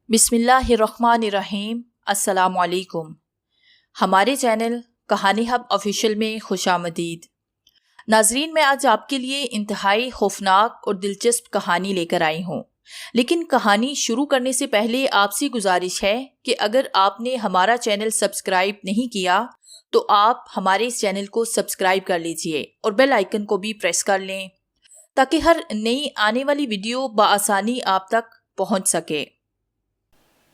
बिस्मिल्लाहिर्रहमानिर्रहीम। अस्सलामुअलैकुम। हमारे चैनल कहानी हब ऑफिशियल में खुशामदीद। नाजरीन, मैं आज आपके लिए इंतहाई खौफनाक और दिलचस्प कहानी लेकर आई हूँ। लेकिन कहानी शुरू करने से पहले आपसे गुजारिश है कि अगर आपने हमारा चैनल सब्सक्राइब नहीं किया तो आप हमारे इस चैनल को सब्सक्राइब कर लीजिए और बेल आइकन को भी प्रेस कर लें ताकि हर नई आने वाली वीडियो बआसानी आप तक पहुँच सके।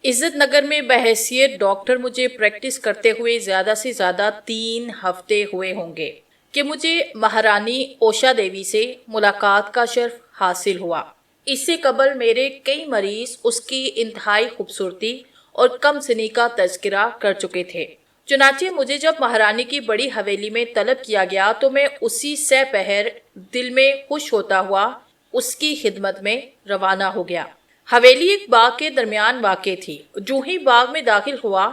इज्जत नगर में बहैसियत डॉक्टर मुझे प्रैक्टिस करते हुए ज़्यादा से ज़्यादा 3 हफ्ते हुए होंगे कि मुझे महारानी ओशा देवी से मुलाकात का शर्फ हासिल हुआ। इससे कबल मेरे कई मरीज उसकी इंतहाई खूबसूरती और कम सनी का तज़किरा कर चुके थे। चुनाचे मुझे जब महारानी की बड़ी हवेली में तलब किया गया तो मैं उसी से पहर दिल में खुश होता हुआ उसकी खिदमत में रवाना हो गया। हवेली एक बाग के दरमियान वाक़े थी। जो ही बाग में दाखिल हुआ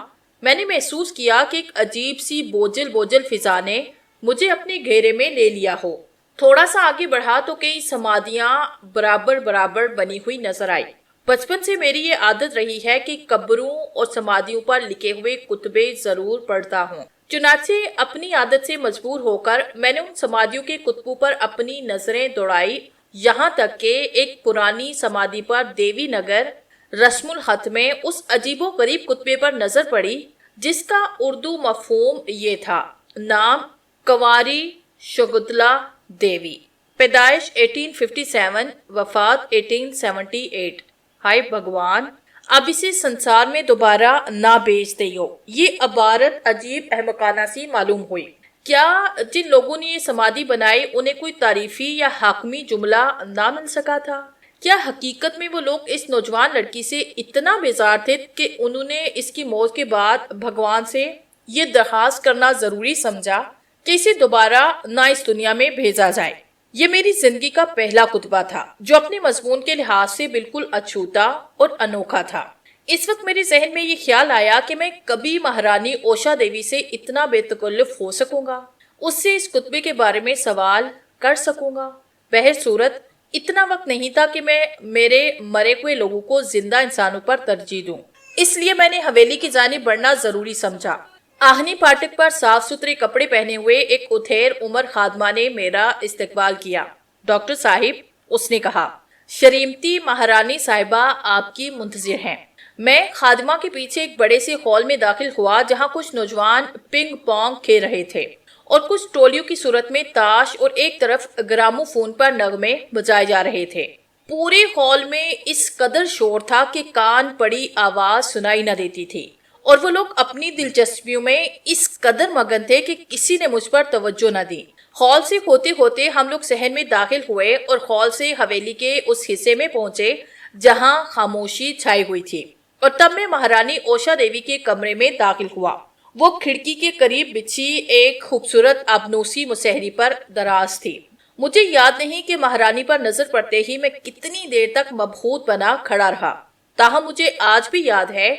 मैंने महसूस किया कि एक अजीब सी बोझल बोझल फिजा ने मुझे अपने घेरे में ले लिया हो। थोड़ा सा आगे बढ़ा तो कई समाधियां बराबर बराबर बनी हुई नजर आई। बचपन से मेरी ये आदत रही है कि कब्रों और समाधियों पर लिखे हुए कुतबे जरूर पढ़ता हूँ। चुनाचे अपनी आदत से मजबूर होकर मैंने उन समाधियों के कुतबों पर अपनी नजरें दौड़ाई, यहाँ तक कि एक पुरानी समाधि पर देवी नगर रस्मुल खत में उस अजीबो गरीब कुतबे पर नजर पड़ी जिसका उर्दू मफहूम ये था, नाम कंवारी शगुतला देवी, पैदाइश 1857, वफात 1878। हाय भगवान, अब इसे संसार में दोबारा ना बेच दियो। ये अबारत अजीब अहमकाना सी मालूम हुई। क्या जिन लोगों ने ये समाधि बनाई उन्हें कोई तारीफी या हाकमी जुमला ना मिल सका था? क्या हकीकत में वो लोग इस नौजवान लड़की से इतना बेजार थे कि उन्होंने इसकी मौत के बाद भगवान से ये दरखास्त करना जरूरी समझा कि इसे दोबारा ना इस दुनिया में भेजा जाए? ये मेरी जिंदगी का पहला कुतबा था जो अपने मजमून के लिहाज से बिल्कुल अछूता और अनोखा था। इस वक्त मेरे जहन में ये ख्याल आया कि मैं कभी महारानी ओशा देवी से इतना बेतकल्लुफ हो सकूंगा, उससे इस कुतबे के बारे में सवाल कर सकूंगा। बहर सूरत इतना वक्त नहीं था कि मैं मेरे मरे हुए लोगों को जिंदा इंसानों पर तरजीह दूं। इसलिए मैंने हवेली की जानिब बढ़ना जरूरी समझा। आहनी फाटक पर साफ सुथरे कपड़े पहने हुए एक उथेर उमर खादमा ने मेरा इस्तकबाल किया। डॉक्टर साहिब, उसने कहा, शरीमती महारानी साहिबा आपकी मुंतजिर हैं। मैं खादिमा के पीछे एक बड़े से हॉल में दाखिल हुआ जहां कुछ नौजवान पिंग पोंग खेल रहे थे और कुछ टोलियों की सूरत में ताश और एक तरफ ग्रामोफोन पर नगमे बजाए जा रहे थे। पूरे हॉल में इस कदर शोर था कि कान पड़ी आवाज सुनाई न देती थी और वो लोग अपनी दिलचस्पियों में इस कदर मगन थे कि किसी ने मुझ पर तवज्जो न दी। हॉल से होते होते हम लोग शहर में दाखिल हुए और हॉल से हवेली के उस हिस्से में पहुंचे जहां खामोशी छाई हुई थी। और तब मैं महारानी ओशा देवी के कमरे में दाखिल हुआ। वो खिड़की के करीब बिछी एक खूबसूरत आबनूसी मुसहरी पर दराज थी। मुझे याद नहीं कि महारानी पर नजर पड़ते ही मैं कितनी देर तक मबहूत बना खड़ा रहा। ताहम मुझे आज भी याद है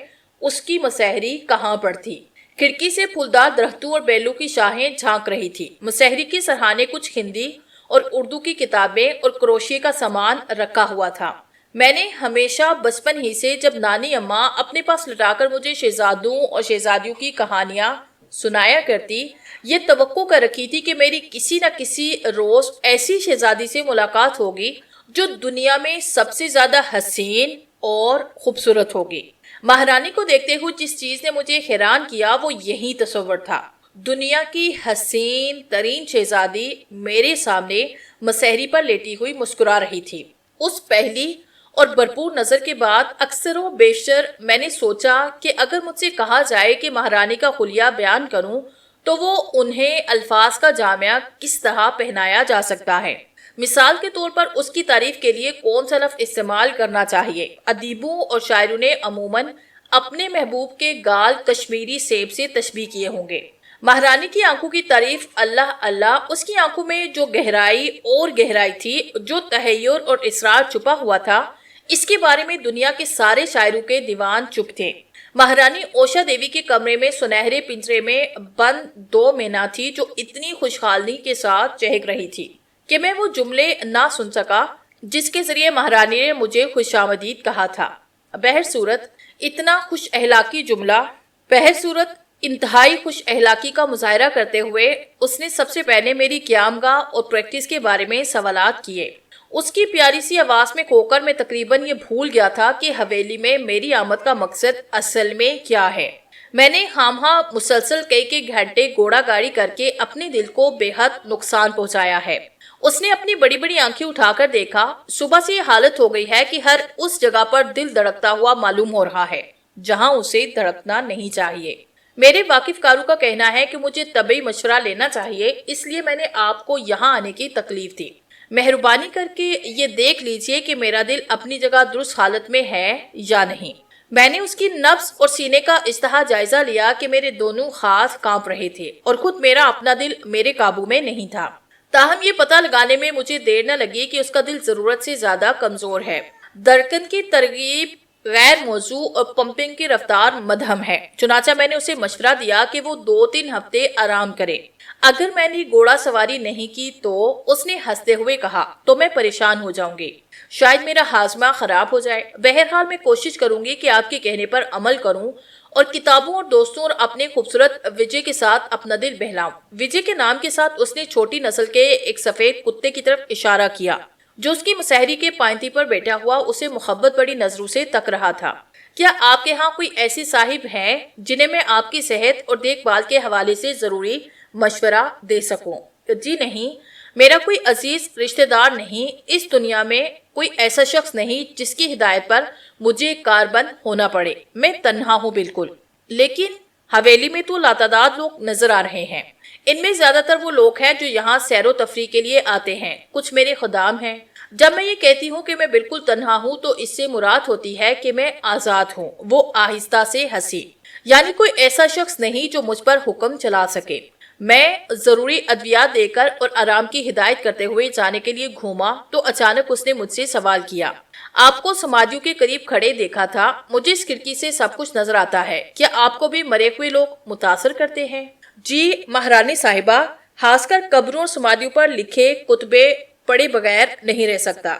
उसकी मुसहरी कहाँ पर थी। खिड़की से फूलदार दरख्तों और बेलों की शाखें झांक रही थी। मुसहरी के सरहाने कुछ हिंदी और उर्दू की किताबें और क्रोशिये का सामान रखा हुआ था। मैंने हमेशा बचपन ही से जब नानी अम्मा अपने पास लटाकर मुझे शहजादों और शहजादियों की कहानियां सुनाया करती, ये तवक्को कर रखी थी कि मेरी किसी न किसी रोज ऐसी शहजादी से मुलाकात होगी जो दुनिया में सबसे ज्यादा हसीन और खूबसूरत होगी। महारानी को देखते हुए जिस चीज ने मुझे हैरान किया वो यही तस्वर था। दुनिया की हसीन तरीन शहजादी मेरे सामने मसहरी पर लेटी हुई मुस्कुरा रही थी। उस पहली और भरपूर नजर के बाद अक्सर व बेशतर मैंने सोचा कि अगर मुझसे कहा जाए कि महारानी का हुलिया बयान करूं तो वो उन्हें अल्फाज का जामिया किस तरह पहनाया जा सकता है। मिसाल के तौर पर उसकी तारीफ के लिए कौन सा लफ्ज इस्तेमाल करना चाहिए। अदीबों और शायरों ने अमूमन अपने महबूब के गाल कश्मीरी सेब से तशबीह किए होंगे। महारानी की आंखों की तारीफ अल्लाह अल्लाह, उसकी आंखों में जो गहराई और गहराई थी, जो तहय्युर और इसरार छुपा हुआ था, इसके बारे में दुनिया के सारे शायरों के दीवान चुप थे। महारानी ओशा देवी के कमरे में सुनहरे पिंजरे में बंद 2 मैना थी जो इतनी खुशहाली के साथ चहक रही थी कि मैं वो जुमले ना सुन सका जिसके जरिए महारानी ने मुझे खुशामदीद कहा था। बहरसूरत इतना खुश अहलाकी जुमला बहरसूरत इंतहाई खुश अहलाकी का मुजाहरा करते हुए उसने सबसे पहले मेरी क़यामगाह और प्रैक्टिस के बारे में सवालात किए। उसकी प्यारी सी आवाज में खोकर मैं तकरीबन ये भूल गया था कि हवेली में मेरी आमद का मकसद असल में क्या है। मैंने खामहा मुसलसल कई घंटे घोड़ा गाड़ी करके अपने दिल को बेहद नुकसान पहुंचाया है। उसने अपनी बड़ी बड़ी आंखें उठाकर देखा। सुबह से ये हालत हो गई है कि हर उस जगह पर दिल धड़कता हुआ मालूम हो रहा है जहां उसे धड़कना नहीं चाहिए। मेरे वाकिफकारों का कहना है कि मुझे तबी मशवरा लेना चाहिए, इसलिए मैंने आपको यहाँ आने की तकलीफ दी। मेहरबानी करके ये देख लीजिए कि मेरा दिल अपनी जगह दुरुस्त हालत में है या नहीं। मैंने उसकी नब्ज और सीने का इस्तेहा जायजा लिया कि मेरे दोनों हाथ कांप रहे थे और खुद मेरा अपना दिल मेरे काबू में नहीं था। ताहम ये पता लगाने में मुझे देर न लगी कि उसका दिल जरूरत से ज्यादा कमजोर है। धड़कन की तरगीब गैर मौजू और पंपिंग की रफ्तार मध्यम है। चुनाचा मैंने उसे मशवरा दिया कि वो 2-3 हफ्ते आराम करे। अगर मैंने घोड़ा सवारी नहीं की तो उसने हंसते हुए कहा, तो मैं परेशान हो जाऊंगी, शायद मेरा हाजमा खराब हो जाए। बहरहाल मैं कोशिश करूंगी कि आपके कहने पर अमल करूं और किताबों और दोस्तों और अपने खूबसूरत विजय के साथ अपना दिल बहलाऊं। विजय के नाम के साथ उसने छोटी नस्ल के एक सफेद कुत्ते की तरफ इशारा किया जो उसकी मुसहरी के पायंती पर बैठा हुआ उसे मुहब्बत बड़ी नजरों से तक रहा था। क्या आपके यहाँ कोई ऐसी साहिब हैं जिन्हें मैं आपकी सेहत और देखभाल के हवाले से जरूरी मशवरा दे सकूं? जी नहीं, मेरा कोई अजीज रिश्तेदार नहीं। इस दुनिया में कोई ऐसा शख्स नहीं जिसकी हिदायत पर मुझे कारबंद होना पड़े। मैं तन्हा हूँ बिल्कुल। लेकिन हवेली में तो लातादाद लोग नजर आ रहे हैं। इनमें ज्यादातर वो लोग हैं जो यहाँ सैरो तफरी के लिए आते हैं। कुछ मेरे खुदाम हैं। जब मैं ये कहती हूँ कि मैं बिल्कुल तन्हा हूँ तो इससे मुराद होती है कि मैं आजाद हूँ। वो आहिस्ता से हंसी। यानी कोई ऐसा शख्स नहीं जो मुझ पर हुक्म चला सके। मैं जरूरी अद्वियात देकर और आराम की हिदायत करते हुए जाने के लिए घूमा तो अचानक उसने मुझसे सवाल किया, आपको समाधियों के करीब खड़े देखा था। मुझे इस खिड़की से सब कुछ नजर आता है। क्या आपको भी मरे हुए लोग मुतासर करते हैं? जी महारानी साहिबा, खासकर कब्रों और समाधियों पर लिखे कुतबे पढ़े बगैर नहीं रह सकता।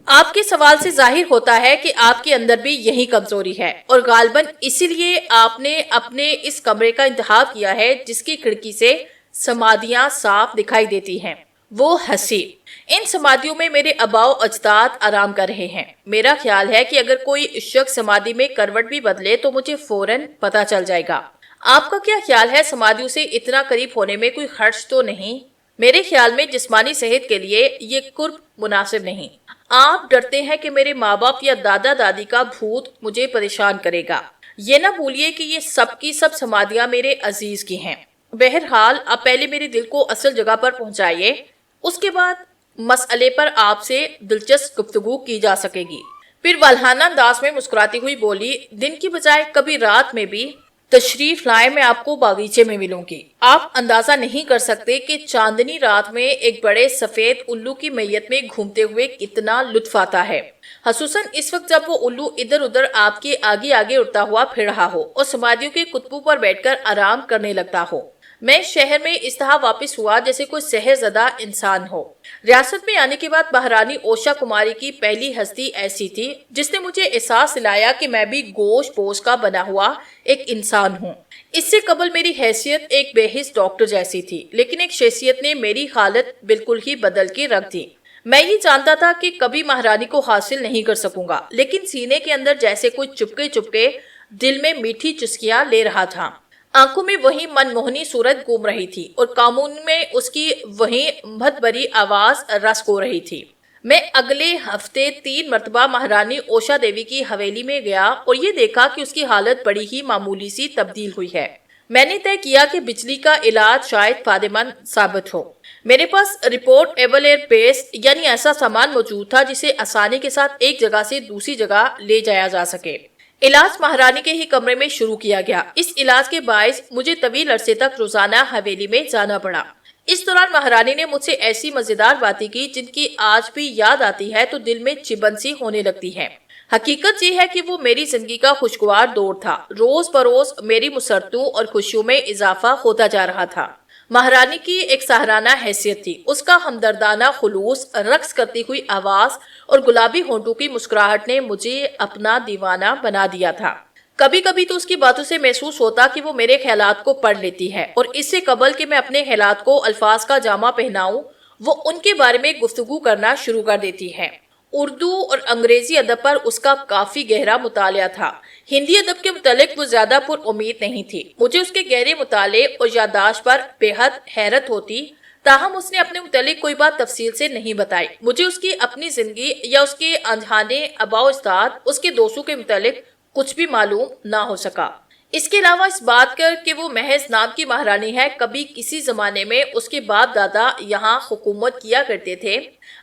आपके सवाल से जाहिर होता है कि आपके अंदर भी यही कमजोरी है और गालबन इसीलिए आपने अपने इस कमरे का इंतखाब किया है जिसकी खिड़की से समाधियां साफ दिखाई देती हैं। वो हंसी। इन समाधियों में मेरे अबाओ अजदाद आराम कर रहे हैं। मेरा ख्याल है कि अगर कोई शख्स समाधि में करवट भी बदले तो मुझे फौरन पता चल जाएगा। आपका क्या ख्याल है, समाधियों से इतना करीब होने में कोई खर्च तो नहीं? मेरे ख्याल में जिस्मानी सेहत के लिए ये कुर्ब मुनासिब नहीं। आप डरते हैं कि मेरे माँ बाप या दादा दादी का भूत मुझे परेशान करेगा। ये ना भूलिए कि ये सब की सब समाधियां मेरे अजीज की हैं। बहरहाल आप पहले मेरे दिल को असल जगह पर पहुंचाइए, उसके बाद मसले पर आपसे दिलचस्प गुफ्तगू की जा सकेगी। फिर वल्हाना अंदाज में मुस्कुराती हुई बोली, दिन की बजाय कभी रात में भी तशरीफ लाए, मैं आपको बागीचे में मिलूंगी। आप अंदाजा नहीं कर सकते कि चांदनी रात में एक बड़े सफेद उल्लू की मैयत में घूमते हुए कितना लुत्फ आता है, खसूसन इस वक्त जब वो उल्लू इधर उधर आपके आगे आगे उड़ता हुआ फिर रहा हो और समाधियों के कुतबों पर बैठकर आराम करने लगता हो। मैं शहर में इस तरह वापस हुआ जैसे कोई सहरज़दा इंसान हो। रियासत में आने के बाद महारानी ओशा कुमारी की पहली हस्ती ऐसी थी जिसने मुझे एहसास दिलाया कि मैं भी गोश्त पोश का बना हुआ एक इंसान हूँ। इससे कबल मेरी हैसियत एक बेहिस डॉक्टर जैसी थी, लेकिन एक शख्सियत ने मेरी हालत बिल्कुल ही बदल के रख दी। मैं ये जानता था कि कभी महारानी को हासिल नहीं कर सकूंगा, लेकिन सीने के अंदर जैसे कोई चुपके चुपके दिल में मीठी चुस्कियां ले रहा था। आंखों में वही मनमोहनी सूरत घूम रही थी और कामून में उसकी वही महत्वरी आवाज रस हो रही थी। मैं अगले हफ्ते 3 मरतबा महारानी ओशा देवी की हवेली में गया और ये देखा कि उसकी हालत बड़ी ही मामूली सी तब्दील हुई है। मैंने तय किया कि बिजली का इलाज शायद फायदेमंद साबित हो। मेरे पास रिपोर्टेबल एयर पेस्ट यानी ऐसा सामान मौजूद था जिसे आसानी के साथ एक जगह से दूसरी जगह ले जाया जा सके। इलाज महारानी के ही कमरे में शुरू किया गया। इस इलाज के बायस मुझे तवील अरसे तक रोजाना हवेली में जाना पड़ा। इस दौरान महारानी ने मुझसे ऐसी मजेदार बातें की जिनकी आज भी याद आती है तो दिल में चिबन सी होने लगती है। हकीकत ये है कि वो मेरी जिंदगी का खुशगवार दौर था। रोज बरोज मेरी मुसरतों और खुशियों में इजाफा होता जा रहा था। مہارانی کی ایک سہرانہ حیثیت تھی، اس کا ہمدردانہ خلوص، رقص کرتی ہوئی آواز اور گلابی ہونٹوں کی مسکراہٹ نے مجھے اپنا دیوانہ بنا دیا تھا۔ کبھی کبھی تو اس کی باتوں سے محسوس ہوتا کہ وہ میرے خیالات کو پڑھ لیتی ہے، اور اس سے قبل کہ میں اپنے خیالات کو الفاظ کا جامہ پہناؤں، وہ ان کے بارے میں گفتگو کرنا شروع کر دیتی ہے۔ اردو اور انگریزی ادب پر اس کا کافی گہرا مطالعہ تھا۔ ہندی ادب کے متعلق وہ زیادہ پر امید نہیں تھی۔ مجھے اس کے گہرے مطالعے اور یادداشت پر بے حد حیرت ہوتی، تاہم اس نے اپنے متعلق کوئی بات تفصیل سے نہیں بتائی۔ مجھے اس کی اپنی زندگی یا اس کے انجانے آباء و اجداد، اس کے دوستوں کے متعلق کچھ بھی معلوم نہ ہو سکا۔ اس کے علاوہ اس بات کر کہ وہ محض نام کی مہارانی ہے، کبھی کسی زمانے میں اس کے باپ دادا یہاں حکومت کیا کرتے تھے۔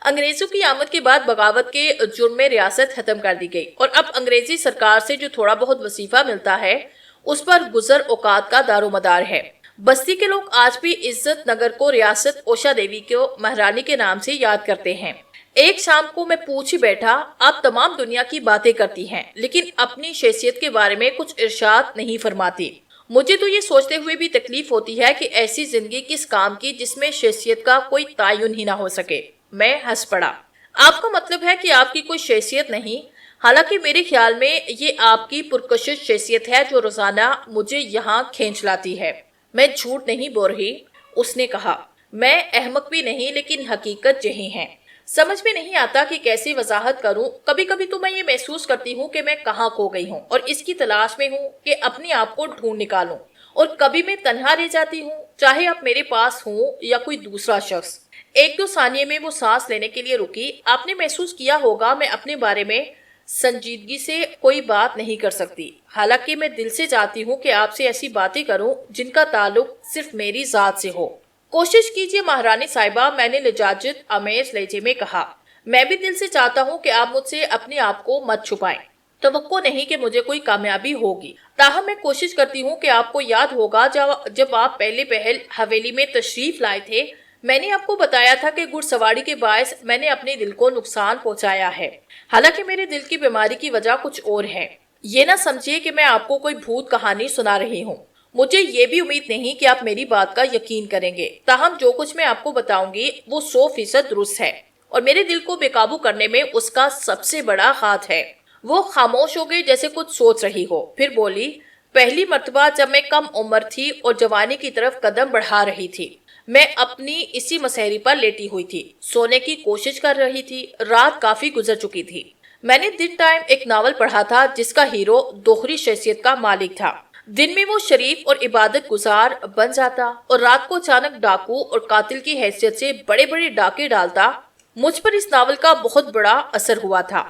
انگریزوں کی آمد کے بعد بغاوت کے جرم میں ریاست ختم کر دی گئی، اور اب انگریزی سرکار سے جو تھوڑا بہت وظیفہ ملتا ہے اس پر گزر اوقات کا دار و مدار ہے۔ بستی کے لوگ آج بھی عزت نگر کو ریاست اوشا دیوی کو مہارانی کے نام سے یاد کرتے ہیں۔ ایک شام کو میں پوچھ ہی بیٹھا، آپ تمام دنیا کی باتیں کرتی ہیں لیکن اپنی شخصیت کے بارے میں کچھ ارشاد نہیں فرماتی۔ مجھے تو یہ سوچتے ہوئے بھی تکلیف ہوتی ہے کہ ایسی زندگی کس کام کی جس میں شخصیت کا کوئی تعین ہی نہ ہو سکے۔ میں ہنس پڑا۔ آپ کا مطلب ہے کہ آپ کی کوئی شخصیت نہیں؟ حالانکہ میرے خیال میں یہ آپ کی پرکشش شخصیت ہے جو روزانہ مجھے یہاں کھینچ لاتی ہے۔ میں جھوٹ نہیں بول رہی، اس نے کہا۔ میں احمق بھی نہیں، لیکن حقیقت یہی ہے۔ سمجھ میں نہیں آتا کہ کیسے وضاحت کروں۔ کبھی کبھی تو میں یہ محسوس کرتی ہوں کہ میں کہاں کھو گئی ہوں اور اس کی تلاش میں ہوں کہ اپنے آپ کو ڈھونڈ نکالوں، اور کبھی میں تنہا رہ جاتی ہوں، چاہے آپ میرے پاس ہوں یا کوئی دوسرا شخص۔ ایک دو ثانیے میں وہ سانس لینے کے لیے رکی۔ آپ نے محسوس کیا ہوگا میں اپنے بارے میں سنجیدگی سے کوئی بات نہیں کر سکتی، حالانکہ میں دل سے چاہتی ہوں کہ آپ سے ایسی باتیں کروں جن کا تعلق صرف میری ذات سے ہو۔ کوشش کیجئے مہارانی صاحبہ، میں نے لجاجت آمیز لہجے میں کہا۔ میں بھی دل سے چاہتا ہوں کہ آپ مجھ سے اپنے آپ کو مت چھپائیں۔ توقع نہیں کہ مجھے کوئی کامیابی ہوگی، تاہم میں کوشش کرتی ہوں کہ آپ کو یاد ہوگا جب آپ پہلے پہل حویلی میں تشریف لائے تھے، میں نے آپ کو بتایا تھا کہ گھڑ سواری کے باعث میں نے اپنے دل کو نقصان پہنچایا ہے، حالانکہ میرے دل کی بیماری کی وجہ کچھ اور ہے۔ یہ نہ سمجھیے کہ میں آپ کو کوئی بھوت کہانی سنا رہی ہوں۔ مجھے یہ بھی امید نہیں کہ آپ میری بات کا یقین کریں گے، تاہم جو کچھ میں آپ کو بتاؤں گی وہ 100% درست ہے، اور میرے دل کو بے قابو کرنے میں اس کا سب سے بڑا ہاتھ ہے۔ وہ خاموش ہو گئی جیسے کچھ سوچ رہی ہو، پھر بولی، پہلی مرتبہ جب میں کم عمر تھی اور جوانی کی طرف قدم بڑھا رہی تھی، میں اپنی اسی مسہری پر لیٹی ہوئی تھی، سونے کی کوشش کر رہی تھی۔ رات کافی گزر چکی تھی۔ میں نے دن ٹائم ایک ناول پڑھا تھا جس کا ہیرو دوہری شخصیت کا مالک تھا۔ دن میں وہ شریف اور عبادت گزار بن جاتا اور رات کو اچانک ڈاکو اور قاتل کی حیثیت سے بڑے بڑے ڈاکے ڈالتا۔ مجھ پر اس ناول کا بہت بڑا اثر ہوا تھا،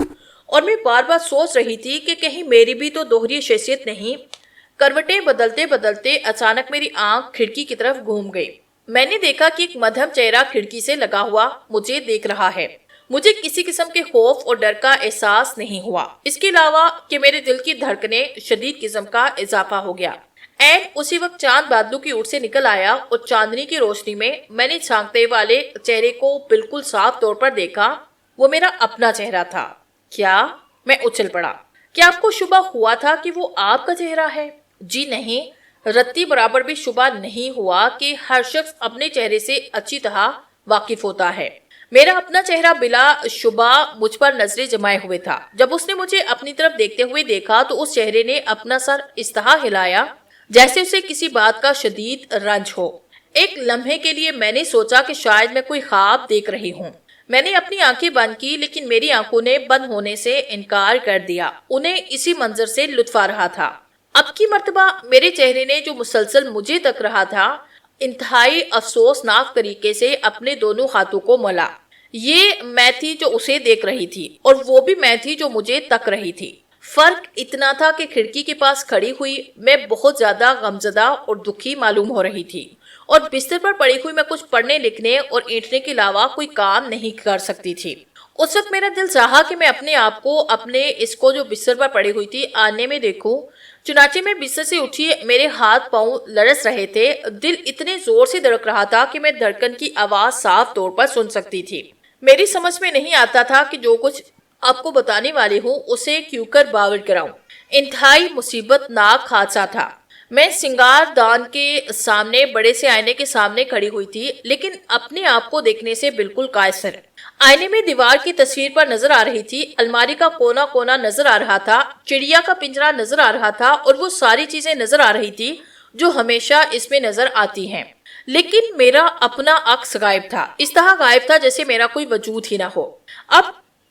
اور میں بار بار سوچ رہی تھی کہ کہیں میری بھی تو دوہری شخصیت نہیں۔ کروٹیں بدلتے بدلتے اچانک میری آنکھ کھڑکی کی طرف گھوم گئی۔ میں نے دیکھا کہ ایک مدھم چہرہ کھڑکی سے لگا ہوا مجھے دیکھ رہا ہے۔ مجھے کسی قسم کے خوف اور ڈر کا احساس نہیں ہوا، اس کے علاوہ کہ میرے دل کی دھڑکنیں شدید قسم کا اضافہ ہو گیا۔ عین اسی وقت چاند بادلوں کی اوٹ سے نکل آیا، اور چاندنی کی روشنی میں نے چھانکتے والے چہرے کو بالکل صاف طور پر دیکھا۔ وہ میرا اپنا چہرہ تھا۔ کیا؟ میں اچھل پڑا۔ کیا آپ کو شبہ ہوا تھا کہ وہ آپ کا چہرہ ہے؟ جی نہیں، رتی برابر بھی شبہ نہیں ہوا کہ ہر شخص اپنے چہرے سے اچھی طرح واقف ہوتا ہے۔ میرا اپنا چہرہ بلا شبہ مجھ پر نظریں جمائے ہوئے تھا۔ جب اس نے مجھے اپنی طرف دیکھتے ہوئے دیکھا تو اس چہرے نے اپنا سر اس طرح ہلایا جیسے اسے کسی بات کا شدید رنج ہو۔ ایک لمحے کے لیے میں نے سوچا کہ شاید میں کوئی خواب دیکھ رہی ہوں۔ میں نے اپنی آنکھیں بند کی، لیکن میری آنکھوں نے بند ہونے سے انکار کر دیا۔ انہیں اسی منظر سے لطف آ رہا تھا۔ اب کی مرتبہ میرے چہرے نے جو مسلسل مجھے تک رہا تھا، انتہائی افسوسناک طریقے سے اپنے دونوں ہاتھوں کو ملا۔ یہ میں تھی جو اسے دیکھ رہی تھی، اور وہ بھی میں تھی جو مجھے تک رہی تھی۔ فرق اتنا تھا کہ کھڑکی کے پاس کھڑی ہوئی میں بہت زیادہ غمزدہ اور دکھی معلوم ہو رہی تھی، اور بستر پر پڑی ہوئی میں کچھ پڑھنے لکھنے اور اینٹنے کے علاوہ کوئی کام نہیں کر سکتی تھی۔ اس وقت میرا دل چاہا کہ میں اپنے آپ کو اس کو جو بستر پر پڑی ہوئی تھی آنے میں دیکھوں۔ چنانچہ میں بستر سے اٹھی، میرے ہاتھ پاؤں لرز رہے تھے، دل اتنے زور سے دھڑک رہا تھا کہ میں دھڑکن کی آواز صاف طور پر سن سکتی تھی۔ میری سمجھ میں نہیں آتا تھا کہ جو کچھ آپ کو بتانے والی ہوں اسے کیوں کر باور کراؤں۔ انتہائی مصیبت ناک حادثہ تھا۔ میں سنگار دان کے سامنے بڑے سے آئینے کے سامنے کھڑی ہوئی تھی، لیکن اپنے آپ کو دیکھنے سے بالکل قاصر۔ آئینے میں دیوار کی تصویر پر نظر آ رہی تھی، الماری کا کونا کونا نظر آ رہا تھا، چڑیا کا پنجرا نظر آ رہا تھا، اور وہ ساری چیزیں نظر آ رہی تھی جو ہمیشہ اس میں نظر آتی ہیں۔ لیکن میرا اپنا عکس غائب تھا، اس طرح غائب تھا جیسے میرا کوئی وجود ہی نہ ہو۔ اب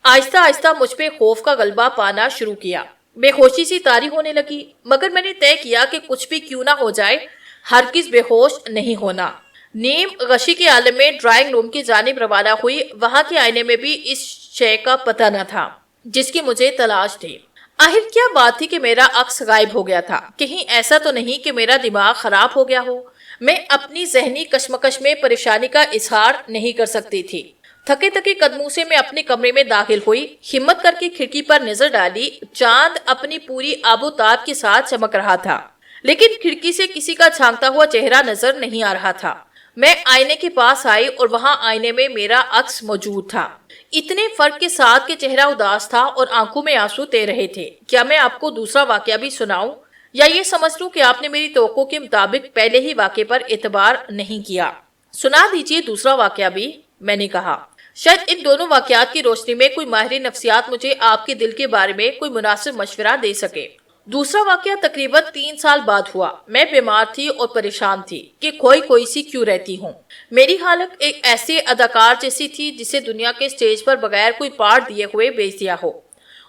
آہستہ آہستہ مجھ پہ خوف کا غلبہ پانا شروع کیا، بے ہوشی سی طاری ہونے لگی، مگر میں نے طے کیا کہ کچھ بھی کیوں نہ ہو جائے، ہرگز بے ہوش نہیں ہونا۔ نیم غشی کے عالم میں ڈرائنگ روم کی جانب روانہ ہوئی، وہاں کے آئینے میں بھی اس شے کا پتہ نہ تھا جس کی مجھے تلاش تھی۔ آخر کیا بات تھی کہ میرا عکس غائب ہو گیا تھا؟ کہیں ایسا تو نہیں کہ میرا دماغ خراب ہو گیا ہو؟ میں اپنی ذہنی کشمکش میں پریشانی کا اظہار نہیں کر سکتی تھی۔ تھکے تھکے قدموں سے میں اپنے کمرے میں داخل ہوئی، ہمت کر کے کھڑکی پر نظر ڈالی۔ چاند اپنی پوری آب و تاب کے ساتھ چمک رہا تھا، لیکن کھڑکی سے کسی کا جھانکتا ہوا چہرہ نظر نہیں آ رہا تھا۔ میں آئینے کے پاس آئی اور وہاں آئینے میں میرا عکس موجود تھا، اتنے فرق کے ساتھ کہ چہرہ اداس تھا اور آنکھوں میں آنسو تیر رہے تھے۔ کیا میں آپ کو دوسرا واقعہ بھی سناؤں، یا یہ سمجھ لوں کہ آپ نے میری توقع کے مطابق پہلے ہی واقعے پر اعتبار نہیں کیا؟ سنا دیجئے دوسرا واقعہ بھی، میں نے کہا۔ شاید ان دونوں واقعات کی روشنی میں کوئی ماہر نفسیات مجھے آپ کے دل کے بارے میں کوئی مناسب مشورہ دے سکے۔ دوسرا واقعہ تقریباً 3 سال بعد ہوا۔ میں بیمار تھی اور پریشان تھی کہ کوئی سی کیوں رہتی ہوں۔ میری حالت ایک ایسے اداکار جیسی تھی جسے دنیا کے سٹیج پر بغیر کوئی پارٹ دیے ہوئے بیچ دیا ہو۔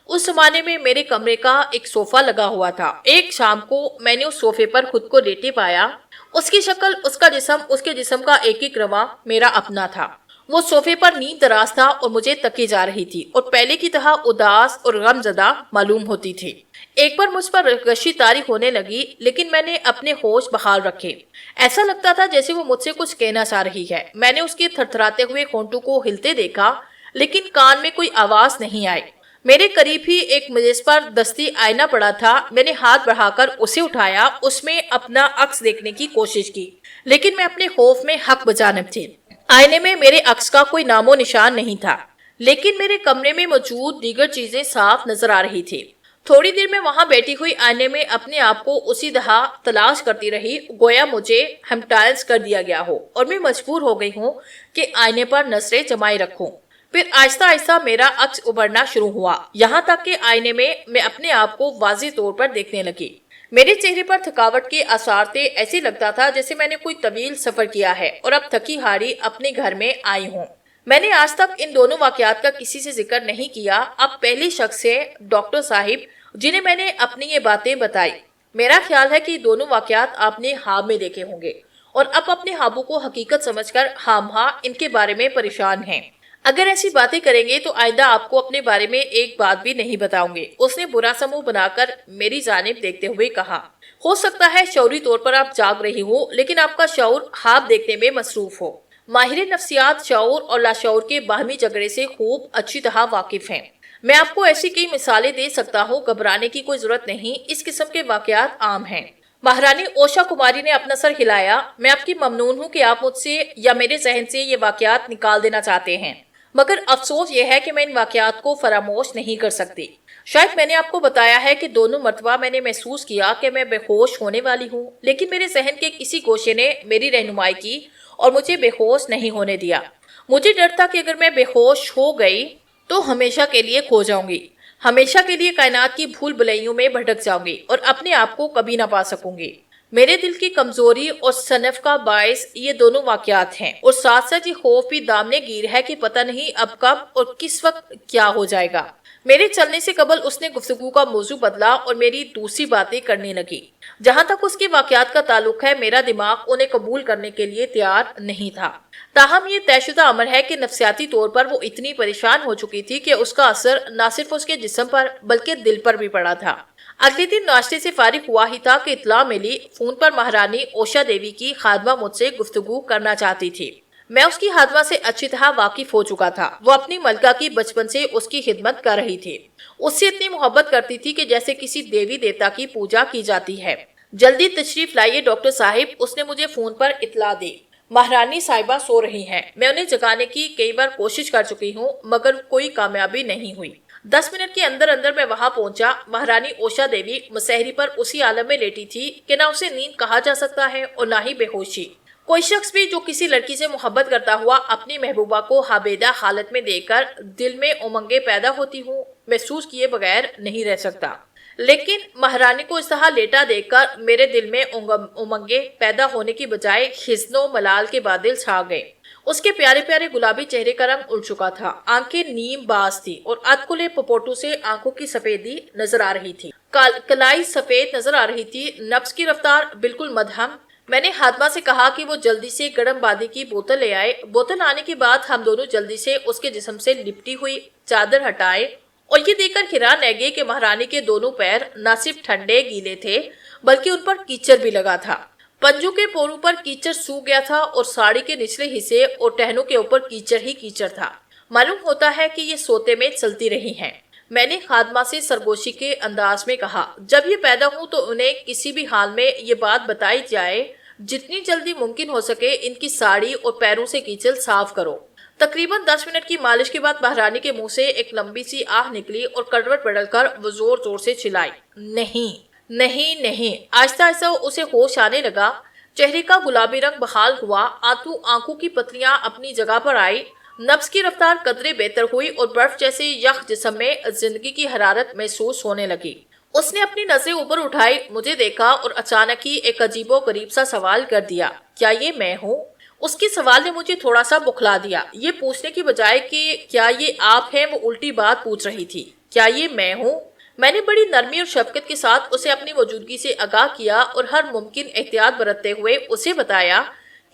اس زمانے میں میرے کمرے کا ایک صوفہ لگا ہوا تھا۔ ایک شام کو میں نے اس صوفے پر خود کو لیٹے پایا۔ اس کی شکل، اس کا جسم، اس کے جسم کا ایک ایک رواں میرا اپنا تھا۔ وہ صوفے پر نیند دراز تھا اور مجھے تکی جا رہی تھی، اور پہلے کی طرح اداس اور غم زدہ معلوم ہوتی تھی۔ ایک بار مجھ پر غشی طاری ہونے لگی، لیکن میں نے اپنے ہوش بحال رکھے۔ ایسا لگتا تھا جیسے وہ مجھ سے کچھ کہنا چاہ رہی ہے۔ میں نے اس کے تھرتھراتے ہوئے ہونٹوں کو ہلتے دیکھا، لیکن کان میں کوئی آواز نہیں آئی۔ میرے قریب ہی ایک میز پر دستی آئینہ پڑا تھا۔ میں نے ہاتھ بڑھا کر اسے اٹھایا، اس میں اپنا عکس دیکھنے کی کوشش کی، لیکن میں اپنے خوف میں حق بجانب تھی۔ آئینے میں میرے عکس کا کوئی نام و نشان نہیں تھا، لیکن میرے کمرے میں موجود دیگر چیزیں صاف نظر آ رہی تھی۔ تھوڑی دیر میں وہاں بیٹھی ہوئی آئینے میں اپنے آپ کو اسی طرح تلاش کرتی رہی، گویا مجھے ہپنوٹائز کر دیا گیا ہو، اور میں مجبور ہو گئی ہوں کہ آئینے پر نظریں جمائے رکھوں۔ پھر آہستہ آہستہ میرا عکس ابھرنا شروع ہوا، یہاں تک کہ آئینے میں اپنے آپ کو واضح طور پر دیکھنے لگی۔ میرے چہرے پر تھکاوٹ کے آثار تھے، ایسے لگتا تھا جیسے میں نے کوئی طویل سفر کیا ہے اور اب تھکی ہاری اپنے گھر میں آئی ہوں۔ میں نے آج تک ان دونوں واقعات کا کسی سے ذکر نہیں کیا۔ اب پہلی شخص ہے ڈاکٹر صاحب جنہیں میں نے اپنی یہ باتیں بتائی۔ میرا خیال ہے کہ یہ دونوں واقعات آپ نے خواب میں دیکھے ہوں گے، اور اب اپنے خوابوں کو حقیقت سمجھ کر خامخواہ ان کے بارے میں پریشان ہیں۔ اگر ایسی باتیں کریں گے تو آئندہ آپ کو اپنے بارے میں ایک بات بھی نہیں بتاؤں گے۔ اس نے برا سا منہ بنا کر میری جانب دیکھتے ہوئے کہا۔ ہو سکتا ہے شعوری طور پر آپ جاگ رہی ہو، لیکن آپ کا شعور خواب دیکھنے میں مصروف ہو۔ ماہر نفسیات شعور اور لاشعور کے باہمی جھگڑے سے خوب اچھی طرح واقف ہیں۔ میں آپ کو ایسی کئی مثالیں دے سکتا ہوں، گھبرانے کی کوئی ضرورت نہیں، اس قسم کے واقعات عام ہیں۔ مہارانی اوشا کماری نے اپنا سر ہلایا۔ میں آپ کی ممنون ہوں کہ آپ مجھ سے یا میرے ذہن سے یہ واقعات نکال دینا چاہتے ہیں، مگر افسوس یہ ہے کہ میں ان واقعات کو فراموش نہیں کر سکتی۔ شاید میں نے آپ کو بتایا ہے کہ دونوں مرتبہ میں نے محسوس کیا کہ میں بے ہوش ہونے والی ہوں، لیکن میرے ذہن کے کسی گوشے نے میری رہنمائی کی اور مجھے بے ہوش نہیں ہونے دیا۔ مجھے ڈر تھا کہ اگر میں بے ہوش ہو گئی تو ہمیشہ کے لیے کھو جاؤں گی، ہمیشہ کے لیے کائنات کی بھول بھلائیوں میں بھٹک جاؤں گی اور اپنے آپ کو کبھی نہ پا سکوں گی۔ میرے دل کی کمزوری اور صنف کا باعث یہ دونوں واقعات ہیں، اور ساتھ ساتھ یہ خوف بھی دامنے گیر ہے کہ پتہ نہیں اب کب اور کس وقت کیا ہو جائے گا۔ میرے چلنے سے قبل اس نے گفتگو کا موضوع بدلا اور میری دوسری باتیں کرنے لگی۔ جہاں تک اس کے واقعات کا تعلق ہے، میرا دماغ انہیں قبول کرنے کے لیے تیار نہیں تھا۔ تاہم یہ طے شدہ امر ہے کہ نفسیاتی طور پر وہ اتنی پریشان ہو چکی تھی کہ اس کا اثر نہ صرف اس کے جسم پر بلکہ دل پر بھی پڑا تھا۔ اگلے دن ناشتے سے فارغ ہوا ہی تھا کہ اطلاع ملی، فون پر مہارانی اوشا دیوی کی خادمہ مجھ سے گفتگو کرنا چاہتی تھی۔ میں اس کی خادمہ سے اچھی طرح واقف ہو چکا تھا۔ وہ اپنی ملکہ کی بچپن سے اس کی خدمت کر رہی تھی، اس سے اتنی محبت کرتی تھی کہ جیسے کسی دیوی دیوتا کی پوجا کی جاتی ہے۔ جلدی تشریف لائیے ڈاکٹر صاحب، اس نے مجھے فون پر اطلاع دی۔ مہارانی صاحبہ سو رہی ہیں، میں انہیں جگانے کی کئی بار کوشش کر چکی ہوں مگر کوئی کامیابی نہیں ہوئی۔ 10 मिनट के अंदर अंदर मैं वहां पहुंचा। महारानी ओषा देवी मुसहरी पर उसी आलम में लेटी थी कि ना उसे नींद कहा जा सकता है और ना ही बेहोशी। कोई शख्स भी जो किसी लड़की से मोहब्बत करता हुआ अपनी महबूबा को हाबेदा हालत में देखकर दिल में उमंगे पैदा होती हूँ, महसूस किए बगैर नहीं रह सकता। लेकिन महारानी को इस तरह लेटा देखकर मेरे दिल में उमंगे पैदा होने की बजाय हिस्नो मलाल के बादल छा गए। उसके प्यारे प्यारे गुलाबी चेहरे का रंग उड़ चुका था, आंखें नीम बाज थी और अधकुले पपोटू से आंखों की सफेदी नजर आ रही थी, कलाई सफेद नजर आ रही थी, नब्ज की रफ्तार बिल्कुल मध्यम। मैंने हातमा से कहा कि वो जल्दी से गरम बादी की बोतल ले आए। बोतल आने के बाद हम दोनों जल्दी से उसके जिस्म से लिपटी हुई चादर हटाए और ये देखकर हैरान रह गए कि महारानी के दोनों पैर न सिर्फ ठंडे गीले थे बल्कि उन पर कीचड़ भी लगा था। पंजों के पोरों पर कीचड़ सूख गया था और साड़ी के निचले हिस्से और टहनों के ऊपर कीचड़ ही कीचड़ था। मालूम होता है कि ये सोते में चलती रही हैं। मैंने खादमा से सरगोशी के अंदाज में कहा, जब ये पैदा हो तो उन्हें किसी भी हाल में ये बात बताई जाए, जितनी जल्दी मुमकिन हो सके इनकी साड़ी और पैरों से कीचड़ साफ करो। तकरीबन 10 मिनट की मालिश के बाद महारानी के मुंह से एक लंबी सी आह निकली और करवट बदलकर वो जोर जोर से चिल्लाई, नहीं नहीं नहीं। आहिस्ता आहिस्ता उसे होश आने लगा। चेहरे का गुलाबी रंग बहाल हुआ, आंखों की पतलियां अपनी जगह पर आई, नब्ज की रफ्तार कदरे बेहतर हुई और बर्फ जैसे यख जिस्म में जिंदगी की हरारत महसूस होने लगी। उसने अपनी नजरें ऊपर उठाई, मुझे देखा और अचानक ही एक अजीबो गरीब सा सवाल कर दिया, क्या ये मैं हूँ? उसके सवाल ने मुझे थोड़ा सा बुखला दिया। ये पूछने की बजाय कि क्या ये आप हैं, वो उल्टी बात पूछ रही थी, क्या ये मैं हूँ? मैंने बड़ी नरमी और शफकत के साथ उसे अपनी मौजूदगी से आगाह किया और हर मुमकिन एहतियात बरतते हुए उसे बताया